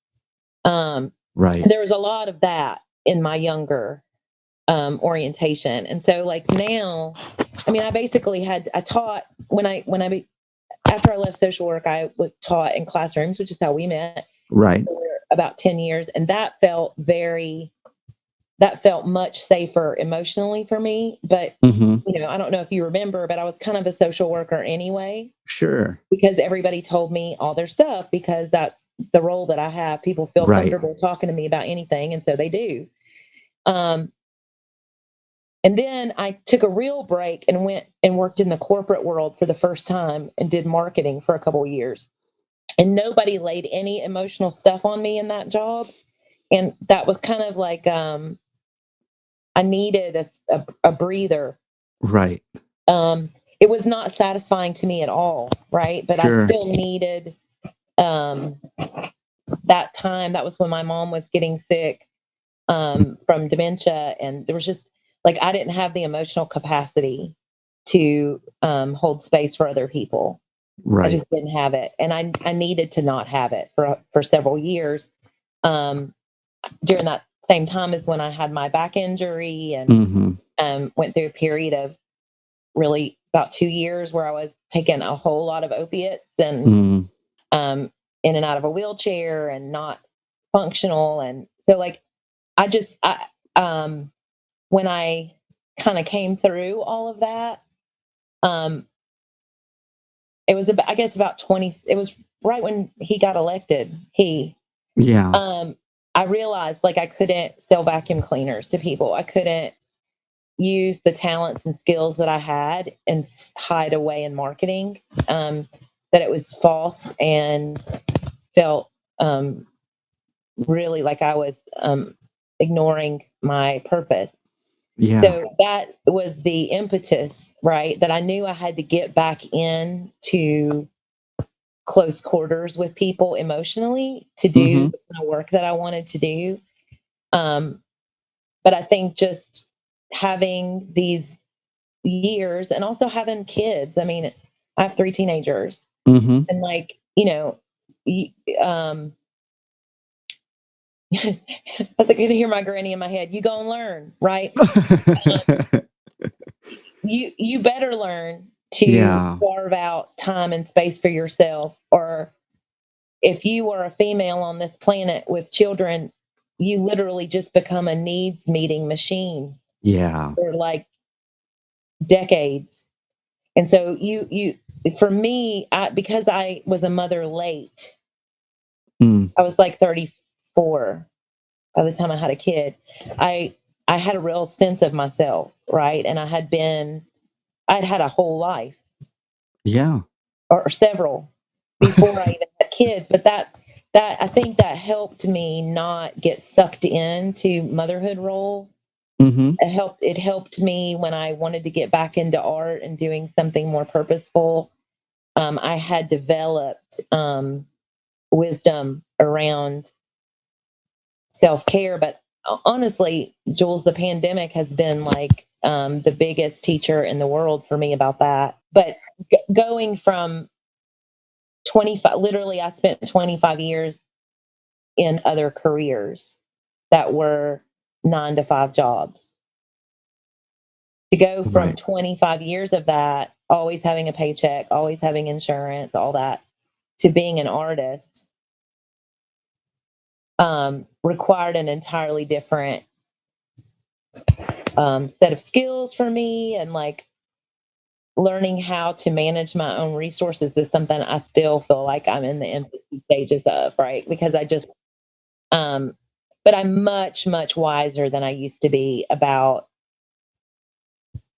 Right. There was a lot of that in my younger orientation. And so like now, I mean, I taught after I left social work, I was taught in classrooms, which is how we met. Right. For about 10 years. And that felt much safer emotionally for me. But, Mm-hmm. I don't know if you remember, but I was kind of a social worker anyway. Sure. Because everybody told me all their stuff because that's the role that I have. People feel comfortable talking to me about anything. And so they do. And then I took a real break and went and worked in the corporate world for the first time and did marketing for a couple of years. And nobody laid any emotional stuff on me in that job. And that was kind of like I needed a breather. Right. It was not satisfying to me at all, right? But Sure. I still needed that time. That was when my mom was getting sick from dementia. And there was just like, I didn't have the emotional capacity to hold space for other people. Right. I just didn't have it. And I needed to not have it for several years. During that same time as when I had my back injury and went through a period of really about 2 years where I was taking a whole lot of opiates and in and out of a wheelchair and not functional. And so like, when I kind of came through all of that, it was about, I guess about 20, it was right when he got elected. I realized like I couldn't sell vacuum cleaners to people. I couldn't use the talents and skills that I had and hide away in marketing, that it was false and felt really like I was ignoring my purpose. Yeah. So that was the impetus, right? That I knew I had to get back into close quarters with people emotionally to do the kind of work that I wanted to do. But I think just having these years and also having kids, I mean, I have 3 teenagers and like, I think you can hear my granny in my head. You gonna learn, right? You better learn to Yeah. carve out time and space for yourself. Or if you are a female on this planet with children, you literally just become a needs meeting machine Yeah. for like decades. And so for me, because I was a mother late, Mm. I was like 34 by the time I had a kid. I I had a real sense of myself, right? And I'd had a whole life Yeah. or several before I even had kids, but that I think that helped me not get sucked into motherhood role. Mm-hmm. It helped me when I wanted to get back into art and doing something more purposeful. I had developed wisdom around self-care, but honestly, Jules, the pandemic has been like the biggest teacher in the world for me about that. But going from 25, literally I spent 25 years in other careers that were 9 to 5 jobs. To go from Right. 25 years of that, always having a paycheck, always having insurance, all that, to being an artist, required an entirely different set of skills for me. And like learning how to manage my own resources is something I still feel like I'm in the infancy stages of, right? Because um, but I'm much, much wiser than I used to be about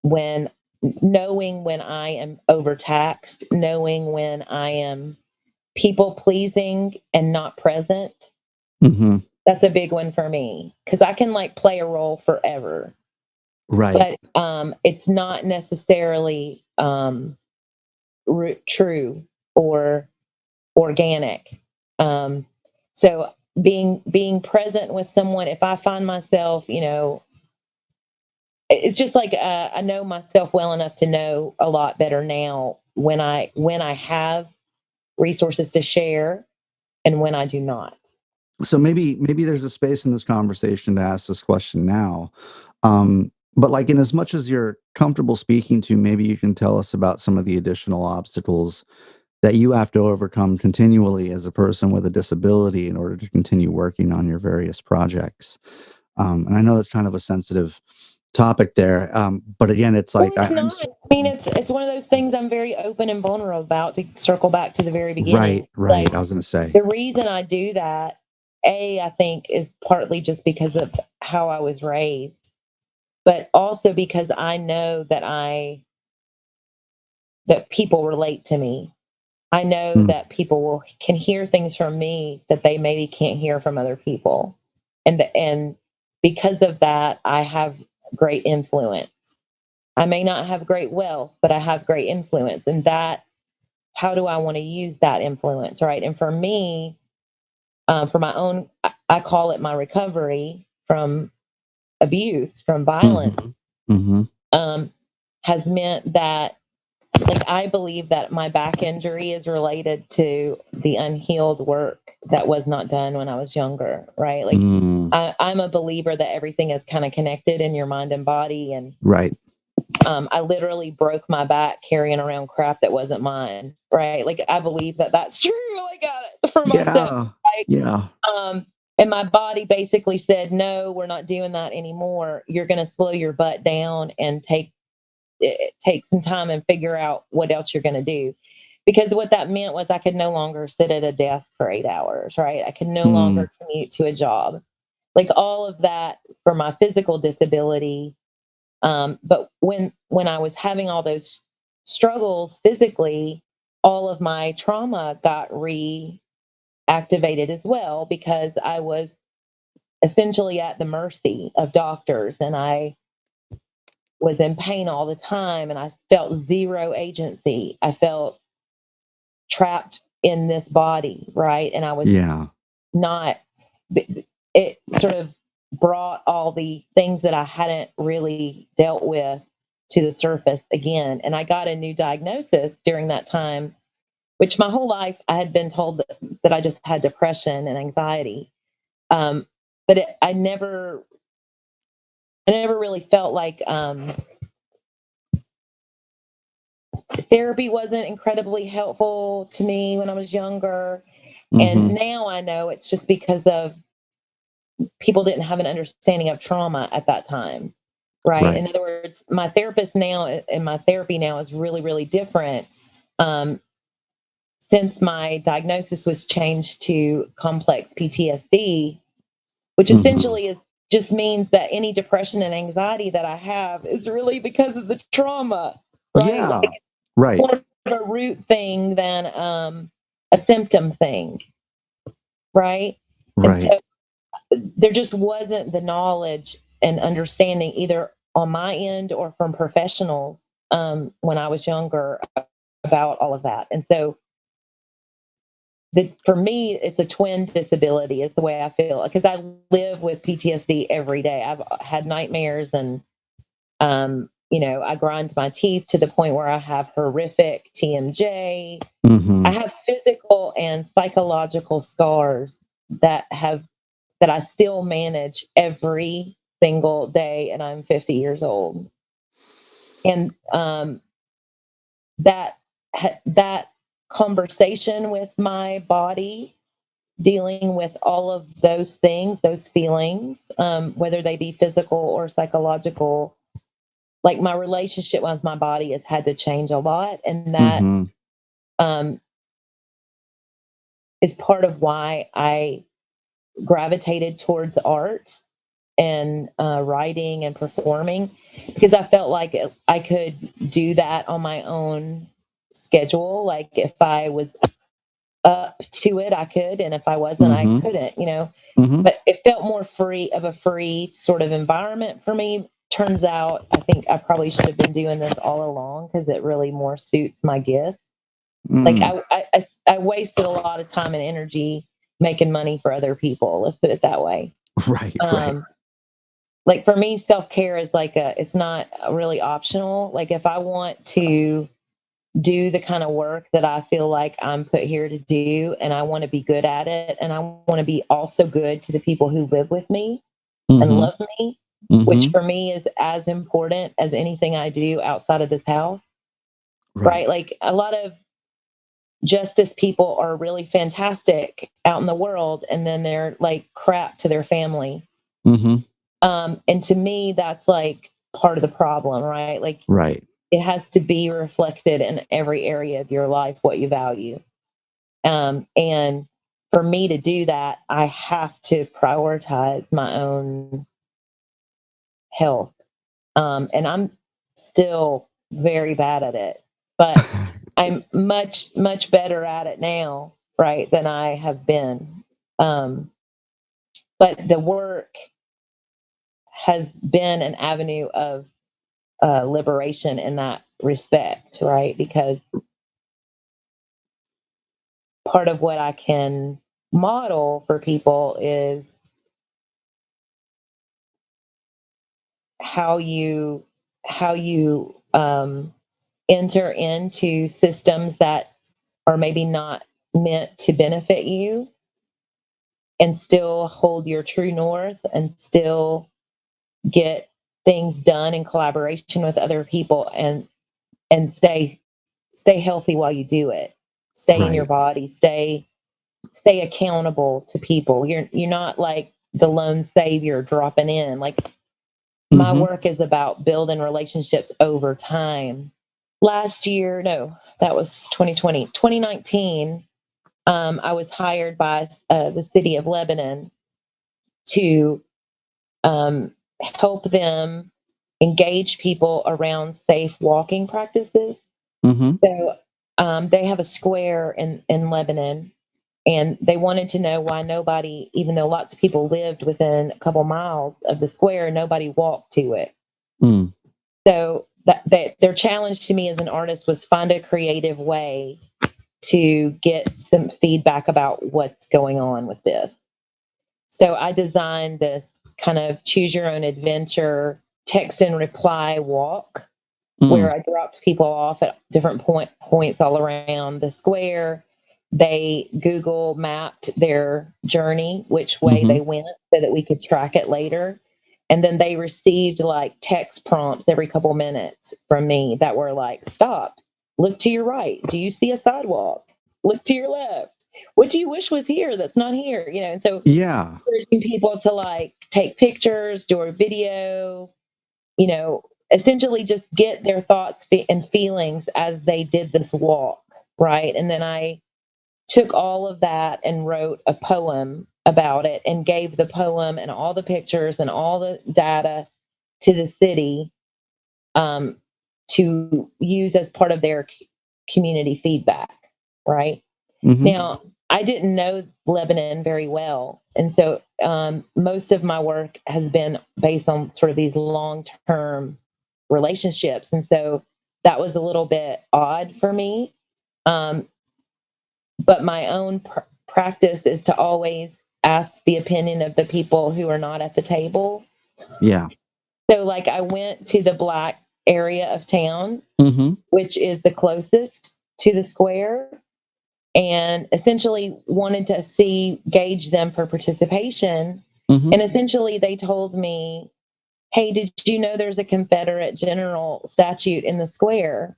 when knowing when I am overtaxed, knowing when I am people pleasing and not present. Mm-hmm. That's a big one for me because I can like play a role forever, Right. but it's not necessarily true or organic. Um, so being present with someone, if I find myself, it's just like I know myself well enough to know a lot better now when I have resources to share and when I do not. So maybe there's a space in this conversation to ask this question now. But like in as much as you're comfortable speaking to, maybe you can tell us about some of the additional obstacles that you have to overcome continually as a person with a disability in order to continue working on your various projects. And I know that's kind of a sensitive topic there. But again, it's Well, like it's not. I mean, it's one of those things I'm very open and vulnerable about. To circle back to the very beginning, right, right. like I was going to say, the reason I do that, I think, is partly just because of how I was raised, but also because I know that people relate to me. I know mm, that people can hear things from me that they maybe can't hear from other people, and because of that, I have great influence. I may not have great wealth, but I have great influence, and that how do I want to use that influence, right? And for me, for my own, I call it my recovery from abuse, from mm-hmm, violence, mm-hmm, um, has meant that, like, I believe that my back injury is related to the unhealed work that was not done when I was younger, right? Like, mm, I'm a believer that everything is kind of connected in your mind and body. And right. I literally broke my back carrying around crap that wasn't mine, right? Like, I believe that that's true. I got it for myself. Yeah, Like, yeah, and my body basically said, no, we're not doing that anymore. You're going to slow your butt down and take some time and figure out what else you're going to do. Because what that meant was I could no longer sit at a desk for 8 hours, right? I could no mm, longer commute to a job. Like all of that for my physical disability. But when I was having all those struggles physically, all of my trauma got reactivated as well because I was essentially at the mercy of doctors and I was in pain all the time and I felt zero agency. I felt trapped in this body, right? And I was yeah, not, it sort of brought all the things that I hadn't really dealt with to the surface again. And I got a new diagnosis during that time, which my whole life I had been told that I just had depression and anxiety. Um, but I never really felt like therapy wasn't incredibly helpful to me when I was younger. And Mm-hmm. now I know it's just because of people didn't have an understanding of trauma at that time. Right. Right. In other words, my therapist now and my therapy now is really, really different. Um, since my diagnosis was changed to complex PTSD, which Mm-hmm. essentially is just means that any depression and anxiety that I have is really because of the trauma, right? Like Yeah. Right. more of a root thing than a symptom thing, right? And Right. so there just wasn't the knowledge and understanding either on my end or from professionals when I was younger about all of that. And so for me, it's a twin disability is the way I feel because I live with PTSD every day. I've had nightmares and, I grind my teeth to the point where I have horrific TMJ. I Mm-hmm. have physical and psychological scars that I still manage every single day, and I'm 50 years old. And that conversation with my body, dealing with all of those things, those feelings, whether they be physical or psychological, like my relationship with my body has had to change a lot, and that Mm-hmm. um, is part of why I gravitated towards art and writing and performing because I felt like I could do that on my own schedule. Like if I was up to it, I could, and if I wasn't, I Mm-hmm. couldn't. Mm-hmm. But it felt more free sort of environment for me. Turns out, I think I probably should have been doing this all along because it really more suits my gifts. Like Mm. I wasted a lot of time and energy making money for other people. Let's put it that way. Right. Right. Um, like for me, self-care is it's not really optional. Like if I want to do the kind of work that I feel like I'm put here to do and I want to be good at it and I want to be also good to the people who live with me and Mm-hmm. love me, which Mm-hmm. for me is as important as anything I do outside of this house, Right. right? Like a lot of justice people are really fantastic out in the world and then they're like crap to their family. Mm-hmm. And to me, that's like part of the problem, right? Like Right. it has to be reflected in every area of your life what you value. And for me to do that, I have to prioritize my own health. And I'm still very bad at it, but I'm much, much better at it now, right, than I have been. Um, but the work has been an avenue of liberation in that respect, right? Because part of what I can model for people is how you enter into systems that are maybe not meant to benefit you and still hold your true north and still get things done in collaboration with other people and stay healthy while you do it. Stay in your Right. body, stay accountable to people. You're not like the lone savior dropping in. Like my Mm-hmm. work is about building relationships over time. Last year, no, that was 2020. 2019, I was hired by the city of Lebanon to help them engage people around safe walking practices. Mm-hmm. So they have a square in Lebanon, and they wanted to know why nobody, even though lots of people lived within a couple miles of the square, nobody walked to it. Mm. So that their challenge to me as an artist was find a creative way to get some feedback about what's going on with this. So I designed this kind of choose your own adventure text and reply walk where Mm. I dropped people off at different points all around the square. They Google mapped their journey, which way Mm-hmm. they went, so that we could track it later. And then they received like text prompts every couple minutes from me that were like, stop. Look to your right. Do you see a sidewalk? Look to your left. What do you wish was here that's not here? And so Yeah. encouraging people to like take pictures, do a video, essentially just get their thoughts and feelings as they did this walk, right? And then I took all of that and wrote a poem about it and gave the poem and all the pictures and all the data to the city, to use as part of their community feedback, right? Mm-hmm. Now, I didn't know Lebanon very well. And so most of my work has been based on sort of these long-term relationships. And so that was a little bit odd for me. But my own practice is to always ask the opinion of the people who are not at the table. Yeah. So, like, I went to the Black area of town, Mm-hmm. which is the closest to the square, and essentially wanted to gauge them for participation. Mm-hmm. And essentially, they told me, hey, did you know there's a Confederate general statue in the square?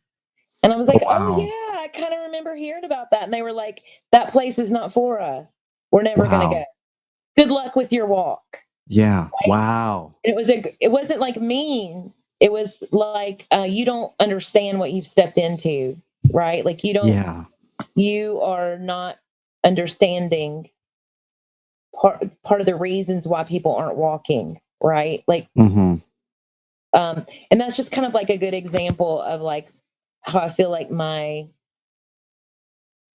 And I was like, Wow. oh, yeah, I kind of remember hearing about that. And they were like, that place is not for us. We're never going to go. Good luck with your walk. Yeah. Right? Wow. And it wasn't like mean. It was like, you don't understand what you've stepped into, right? Like you are not understanding part of the reasons why people aren't walking, right? Like, mm-hmm. And that's just kind of like a good example of like how I feel like I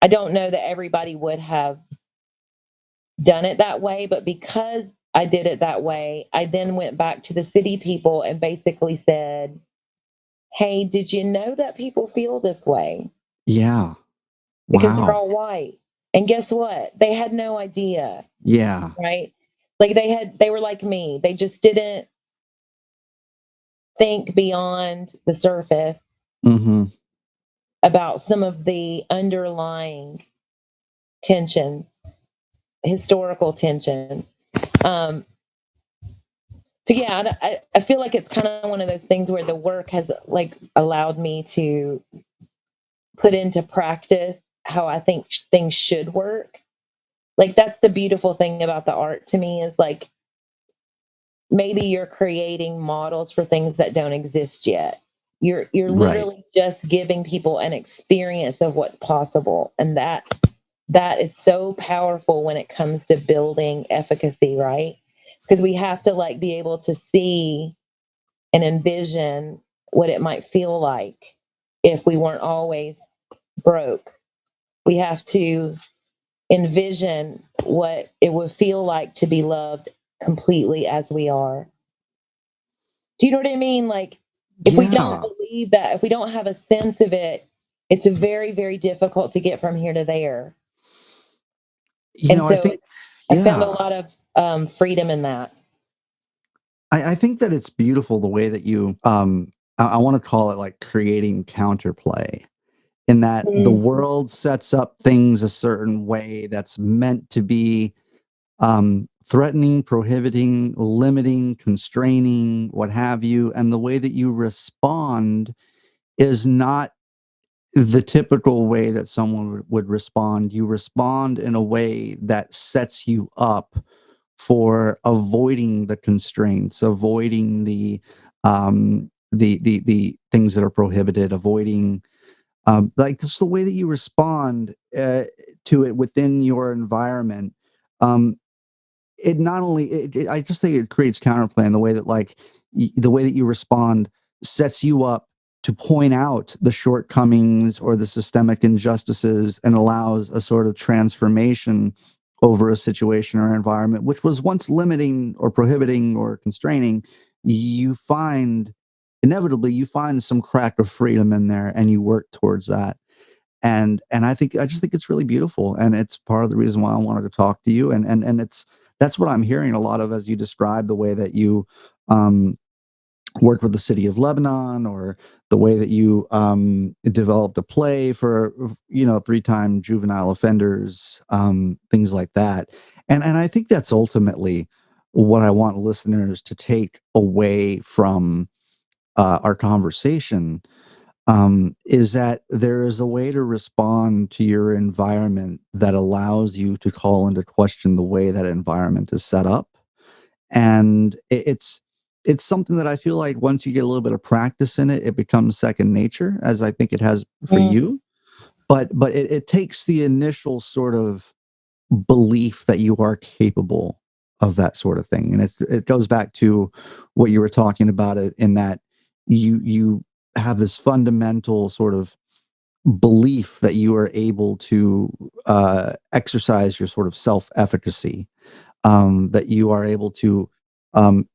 don't know that everybody would have done it that way, but because I did it that way, I then went back to the city people and basically said, hey, did you know that people feel this way? Yeah. Because they're Wow. all white. And guess what? They had no idea. Yeah. Right? Like they were like me. They just didn't think beyond the surface Mm-hmm. about some of the underlying tensions, historical tensions. So yeah, I feel like it's kind of one of those things where the work has like allowed me to put into practice how I think things should work. Like that's the beautiful thing about the art to me is like maybe you're creating models for things that don't exist yet. You're literally just giving people an experience of what's possible, and that is so powerful when it comes to building efficacy, right? Because we have to like be able to see and envision what it might feel like if we weren't always broke. We have to envision what it would feel like to be loved completely as we are. Do you know what I mean? Like, if we don't believe that, if we don't have a sense of it, it's very, very difficult to get from here to there. I found a lot of freedom in that. I think that it's beautiful the way that you, I want to call it like creating counterplay, in that the world sets up things a certain way that's meant to be threatening, prohibiting, limiting, constraining, what have you. And the way that you respond is not the typical way that someone would respond. You respond in a way that sets you up for avoiding the constraints, avoiding the things that are prohibited, avoiding like just the way that you respond to it within your environment. It not only I just think it creates counterplay in the way that like the way that you respond sets you up to point out the shortcomings or the systemic injustices and allows a sort of transformation over a situation or environment which was once limiting or prohibiting or constraining. You find inevitably you find some crack of freedom in there and you work towards that. And I just think it's really beautiful, and it's part of the reason why I wanted to talk to you. And it's that's what I'm hearing a lot of as you describe the way that you worked with the city of Lebanon, or the way that you developed a play for 3-time juvenile offenders, things like that. And I think that's ultimately what I want listeners to take away from our conversation. is that there is a way to respond to your environment that allows you to call into question the way that environment is set up. And it's something that I feel like once you get a little bit of practice in it, it becomes second nature, as I think it has for Mm. you. But it takes the initial sort of belief that you are capable of that sort of thing. And it goes back to what you were talking about, it in that you have this fundamental sort of belief that you are able to exercise your sort of self-efficacy, that you are able to um,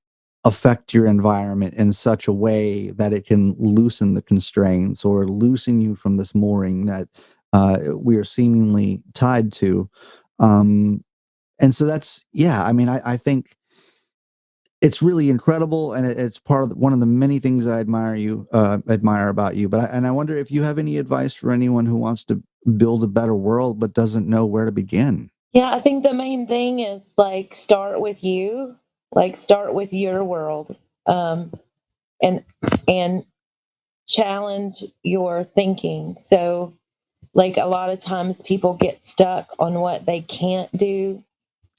affect your environment in such a way that it can loosen the constraints or loosen you from this mooring that we are seemingly tied to. Um, and so that's, yeah, I mean, I think it's really incredible, and it's part of one of the many things I admire about you. And I wonder if you have any advice for anyone who wants to build a better world but doesn't know where to begin. Yeah, I think the main thing is like start with you, like start with your world, um, and and challenge your thinking. So, like a lot of times people get stuck on what they can't do,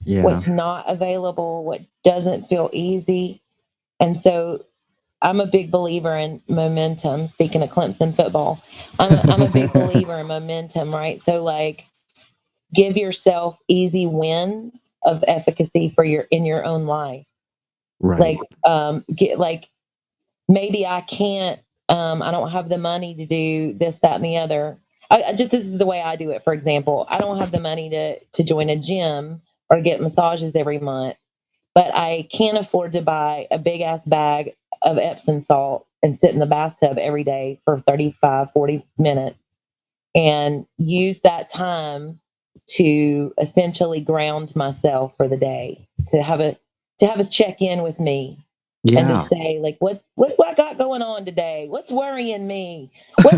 Yeah. what's not available, what doesn't feel easy. And so I'm a big believer in momentum. Speaking of Clemson football, I'm a big believer in momentum, right? So like give yourself easy wins of efficacy for your in your own life. Right. Like get like maybe I can't I don't have the money to do this, that, and the other. I just this is the way I do it. For example, I don't have the money to join a gym or get massages every month, but I can't afford to buy a big ass bag of Epsom salt and sit in the bathtub every day for 35, 40 minutes and use that time to essentially ground myself for the day, to have a check in with me and to Yeah. say like what I got going on today, what's worrying me, what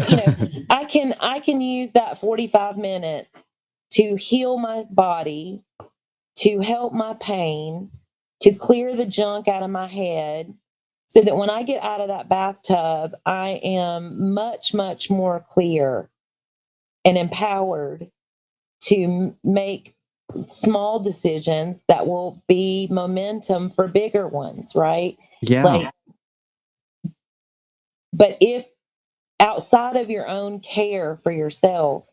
I can use that 45 minutes to heal my body, to help my pain, to clear the junk out of my head, so that when I get out of that bathtub, I am much, much more clear and empowered to make small decisions that will be momentum for bigger ones, right? Yeah. Like, but if outside of your own care for yourself,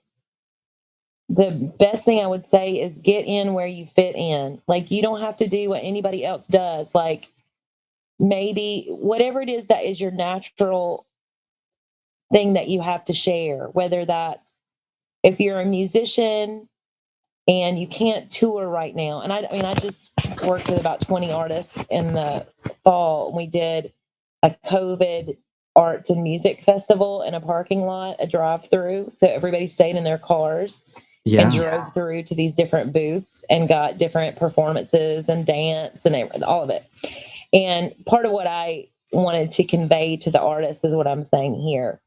the best thing I would say is get in where you fit in. Like, you don't have to do what anybody else does. Like, maybe whatever it is that is your natural thing that you have to share, whether that's if you're a musician and you can't tour right now. And I mean, I just worked with about 20 artists in the fall. And we did a COVID arts and music festival in a parking lot, a drive through. So everybody stayed in their cars and Yeah. drove through to these different booths and got different performances and dance and all of it. And part of what I wanted to convey to the artists is what I'm saying here.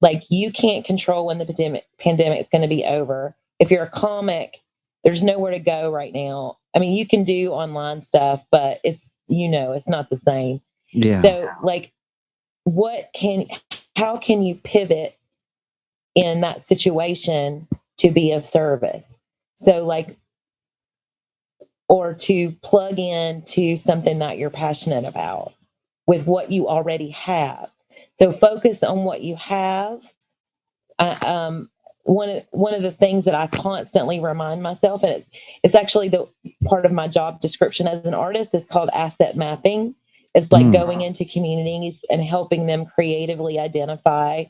Like, you can't control when the pandemic is going to be over. If you're a comic, there's nowhere to go right now. I mean, you can do online stuff, but it's not the same. Yeah. So, like, how can you pivot in that situation to be of service? So, like, or to plug in to something that you're passionate about with what you already have. So, focus on what you have. I, one of the things that I constantly remind myself, and it's actually the part of my job description as an artist, is called asset mapping. It's like going into communities and helping them creatively identify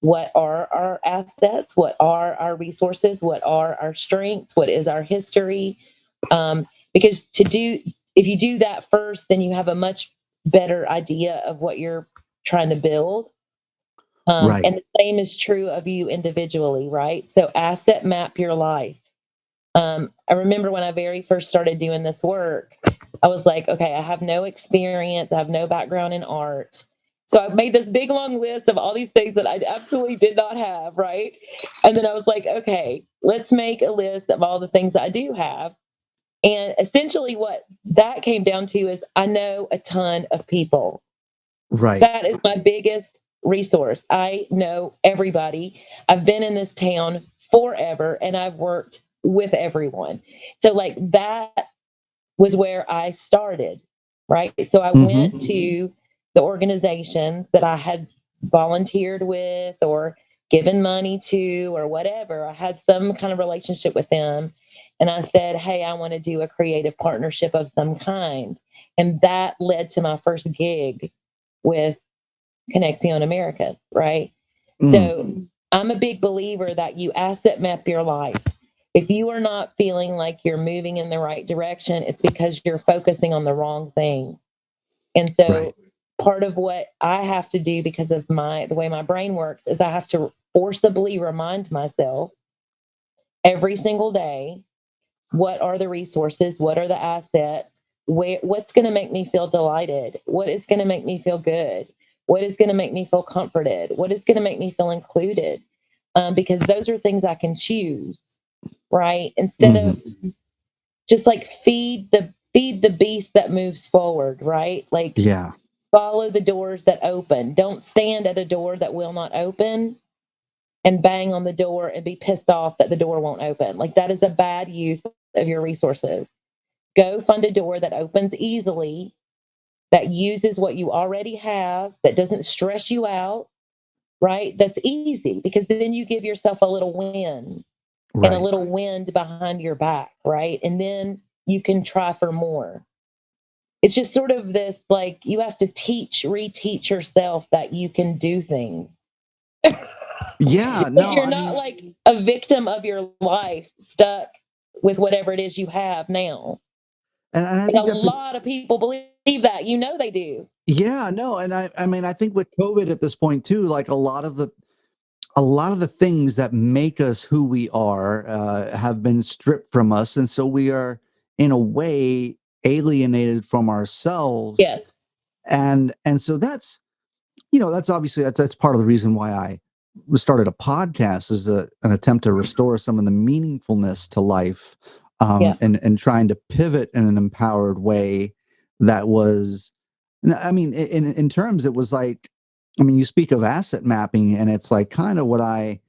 what are our assets, what are our resources, what are our strengths, what is our history. Because if you do that first, then you have a much better idea of what you're trying to build. Right. And the same is true of you individually, right? So asset map your life. I remember when I very first started doing this work, I was like, okay, I have no experience, I have no background in art. So I made this big long list of all these things that I absolutely did not have, right? And then I was like, okay, let's make a list of all the things that I do have. And essentially what that came down to is I know a ton of people. Right. That is my biggest resource. I know everybody. I've been in this town forever and I've worked with everyone. So like that was where I started, right? So I went to the organizations that I had volunteered with or given money to or whatever. I had some kind of relationship with them. And I said, hey, I want to do a creative partnership of some kind. And that led to my first gig with Conexion America, right? So I'm a big believer that you asset map your life. If you are not feeling like you're moving in the right direction, it's because you're focusing on the wrong thing. And so part of what I have to do because of the way my brain works is I have to forcibly remind myself every single day, what are the resources? What are the assets? What's going to make me feel delighted? What is going to make me feel good? What is going to make me feel comforted? What is going to make me feel included? Because those are things I can choose, right? Instead of just like feed the beast that moves forward, right? Like follow the doors that open. Don't stand at a door that will not open and bang on the door and be pissed off that the door won't open. Like that is a bad use of your resources. Go find a door that opens easily, that uses what you already have, that doesn't stress you out, right? That's easy because then you give yourself a little win and a little wind behind your back, right? And then you can try for more. It's just sort of this like you have to reteach yourself that you can do things. Yeah, no, You're not like a victim of your life stuck with whatever it is you have now. and I And a think that's lot of people believe that. You know they do. yeah, no, and I mean, I think with COVID at this point too, like a lot of the things that make us who we are have been stripped from us, and so we are in a way alienated from ourselves, Yes. and so that's that's obviously that's part of the reason why I started a podcast is an attempt to restore some of the meaningfulness to life, Yeah. and trying to pivot in an empowered way that was I mean, in terms, it was like, I mean, you speak of asset mapping, and it's like kind of what I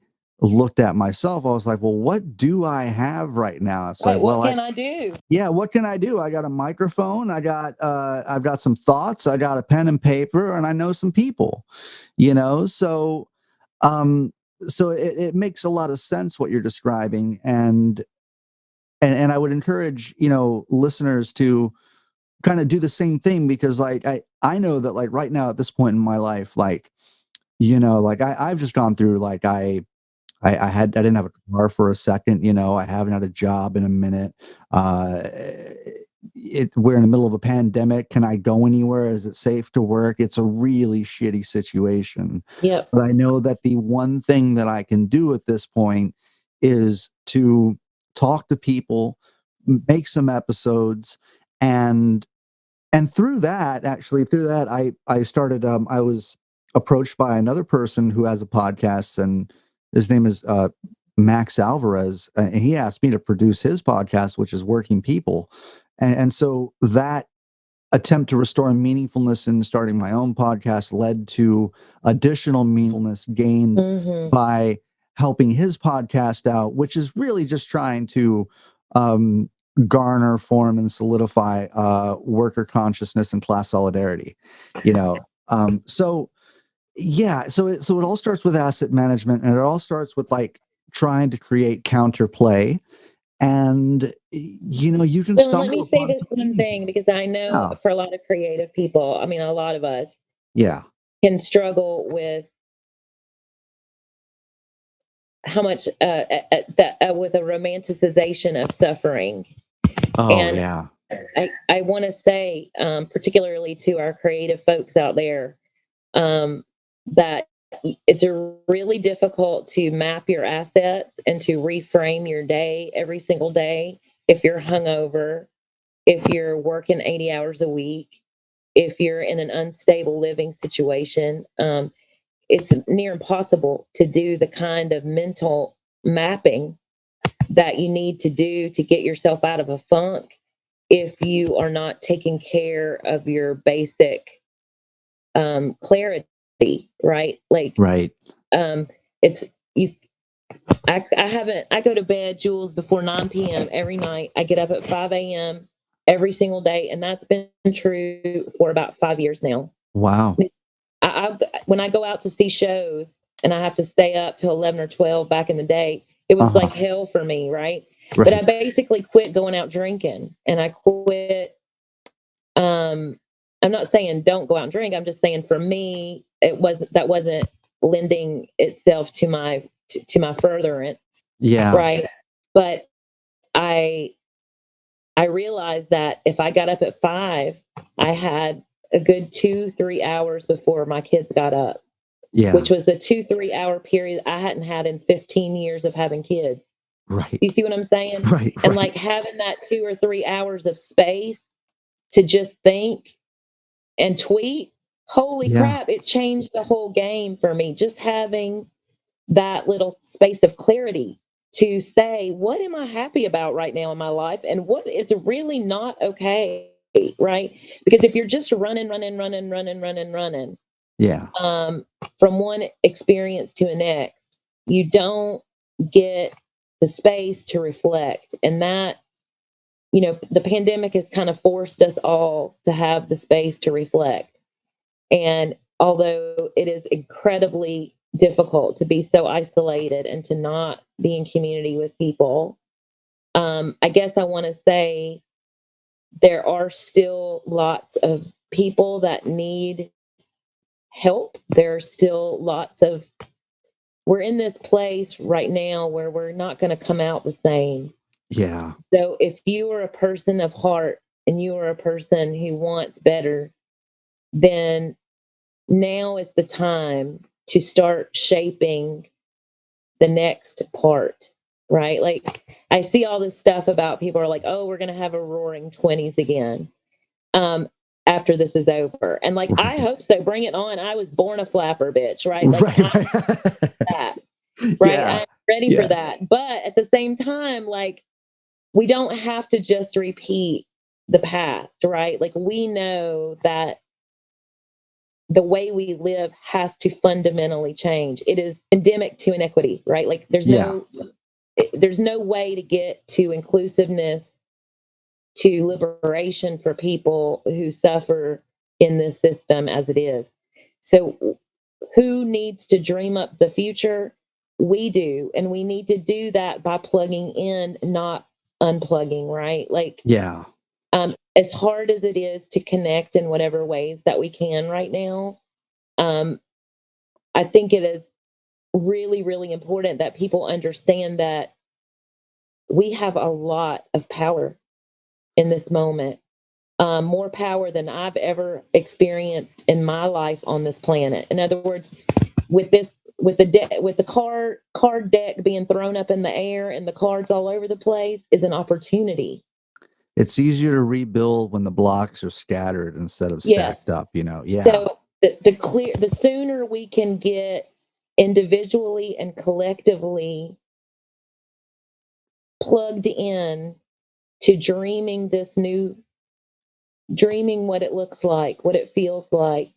looked at myself. I was like, well, what do I have right now? It's Right. like, What well, can I do? yeah, what can I do? I got a microphone, I've got some thoughts, I got a pen and paper, and I know some people, so um, so it makes a lot of sense what you're describing, and I would encourage listeners to kind of do the same thing because like I know that like right now at this point in my life like like I've just gone through like I didn't have a car for a second, I haven't had a job in a minute. We're in the middle of a pandemic. Can I go anywhere? Is it safe to work? It's a really shitty situation. Yep. But I know that the one thing that I can do at this point is to talk to people, make some episodes, and through that I started I was approached by another person who has a podcast, and his name is Max Alvarez, and he asked me to produce his podcast, which is Working People, and so that attempt to restore meaningfulness in starting my own podcast led to additional meaningfulness gained by helping his podcast out, which is really just trying to um, garner, form, and solidify worker consciousness and class solidarity. So yeah, so it all starts with asset management, and it all starts with like trying to create counterplay, and you can Well, and let me stumble say upon this some one meaningful. thing because I know for a lot of creative people, I mean, a lot of us Yeah. can struggle with how much with a romanticization of suffering. Oh, And yeah. I want to say, particularly to our creative folks out there, that it's really difficult to map your assets and to reframe your day every single day if you're hungover, if you're working 80 hours a week, if you're in an unstable living situation. It's near impossible to do the kind of mental mapping that you need to do to get yourself out of a funk if you are not taking care of your basic clarity. right? Like, Right. it's you. I go to bed, Jules, before 9 p.m. every night. I get up at 5 a.m. every single day, and that's been true for about 5 years now. Wow. When I go out to see shows and I have to stay up till 11 or 12 back in the day, it was like hell for me, right? But I basically quit going out drinking, and I quit. I'm not saying don't go out and drink. I'm just saying for me, that wasn't lending itself to my furtherance. Yeah. Right. But I realized that if I got up at 5, I had a good 2-3 hours before my kids got up. Yeah. Which was a 2-3 hour period I hadn't had in 15 years of having kids. Right. You see what I'm saying? Right. And like having that 2 or 3 hours of space to just think and tweet, holy crap, it changed the whole game for me. Just having that little space of clarity to say, what am I happy about right now in my life? And what is really not okay, right? Because if you're just running, yeah, from one experience to the next, you don't get the space to reflect. And that, the pandemic has kind of forced us all to have the space to reflect. And although it is incredibly difficult to be so isolated and to not be in community with people, I guess I want to say there are still lots of people that need help. There are still we're in this place right now where we're not going to come out the same. Yeah. So if you are a person of heart and you are a person who wants better, then now is the time to start shaping the next part, right? Like I see all this stuff about people are like, oh, we're going to have a roaring 20s again after this is over. And like, I hope so. Bring it on. I was born a flapper, bitch, right? Like, that, right? Yeah. I'm ready for that. But at the same time, like, we don't have to just repeat the past, right? Like, we know that the way we live has to fundamentally change. It is endemic to inequity, right? Like there's no way to get to inclusiveness, to liberation for people who suffer in this system as it is. So who needs to dream up the future? We do. And we need to do that by plugging in, not unplugging, right? Like, as hard as it is to connect in whatever ways that we can right now, I think it is really, really important that people understand that we have a lot of power in this moment, more power than I've ever experienced in my life on this planet. In other words, with the card deck being thrown up in the air and the cards all over the place is an opportunity. It's easier to rebuild when the blocks are scattered instead of stacked up, Yeah. So the sooner we can get individually and collectively plugged in to dreaming what it looks like, what it feels like,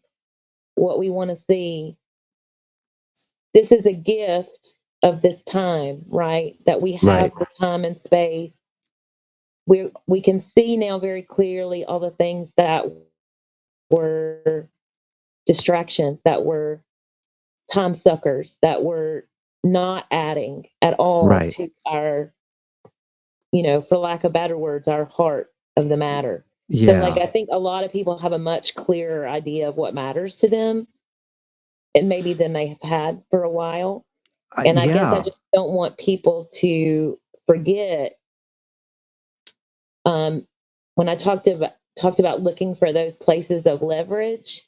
what we want to see. This is a gift of this time, right? That we have the time and space. We can see now very clearly all the things that were distractions, that were time suckers, that were not adding at all to our, for lack of better words, our heart of the matter. So like, I think a lot of people have a much clearer idea of what matters to them and maybe than they have had for a while. And I guess I just don't want people to forget, when I talked about looking for those places of leverage,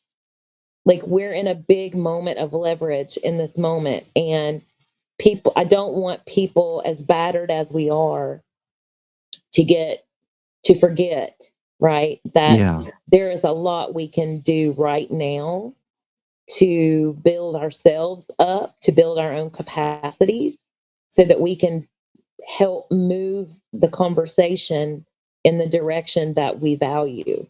like we're in a big moment of leverage in this moment. And I don't want people as battered as we are to forget, right? That there is a lot we can do right now to build ourselves up, to build our own capacities so that we can help move the conversation in the direction that we value.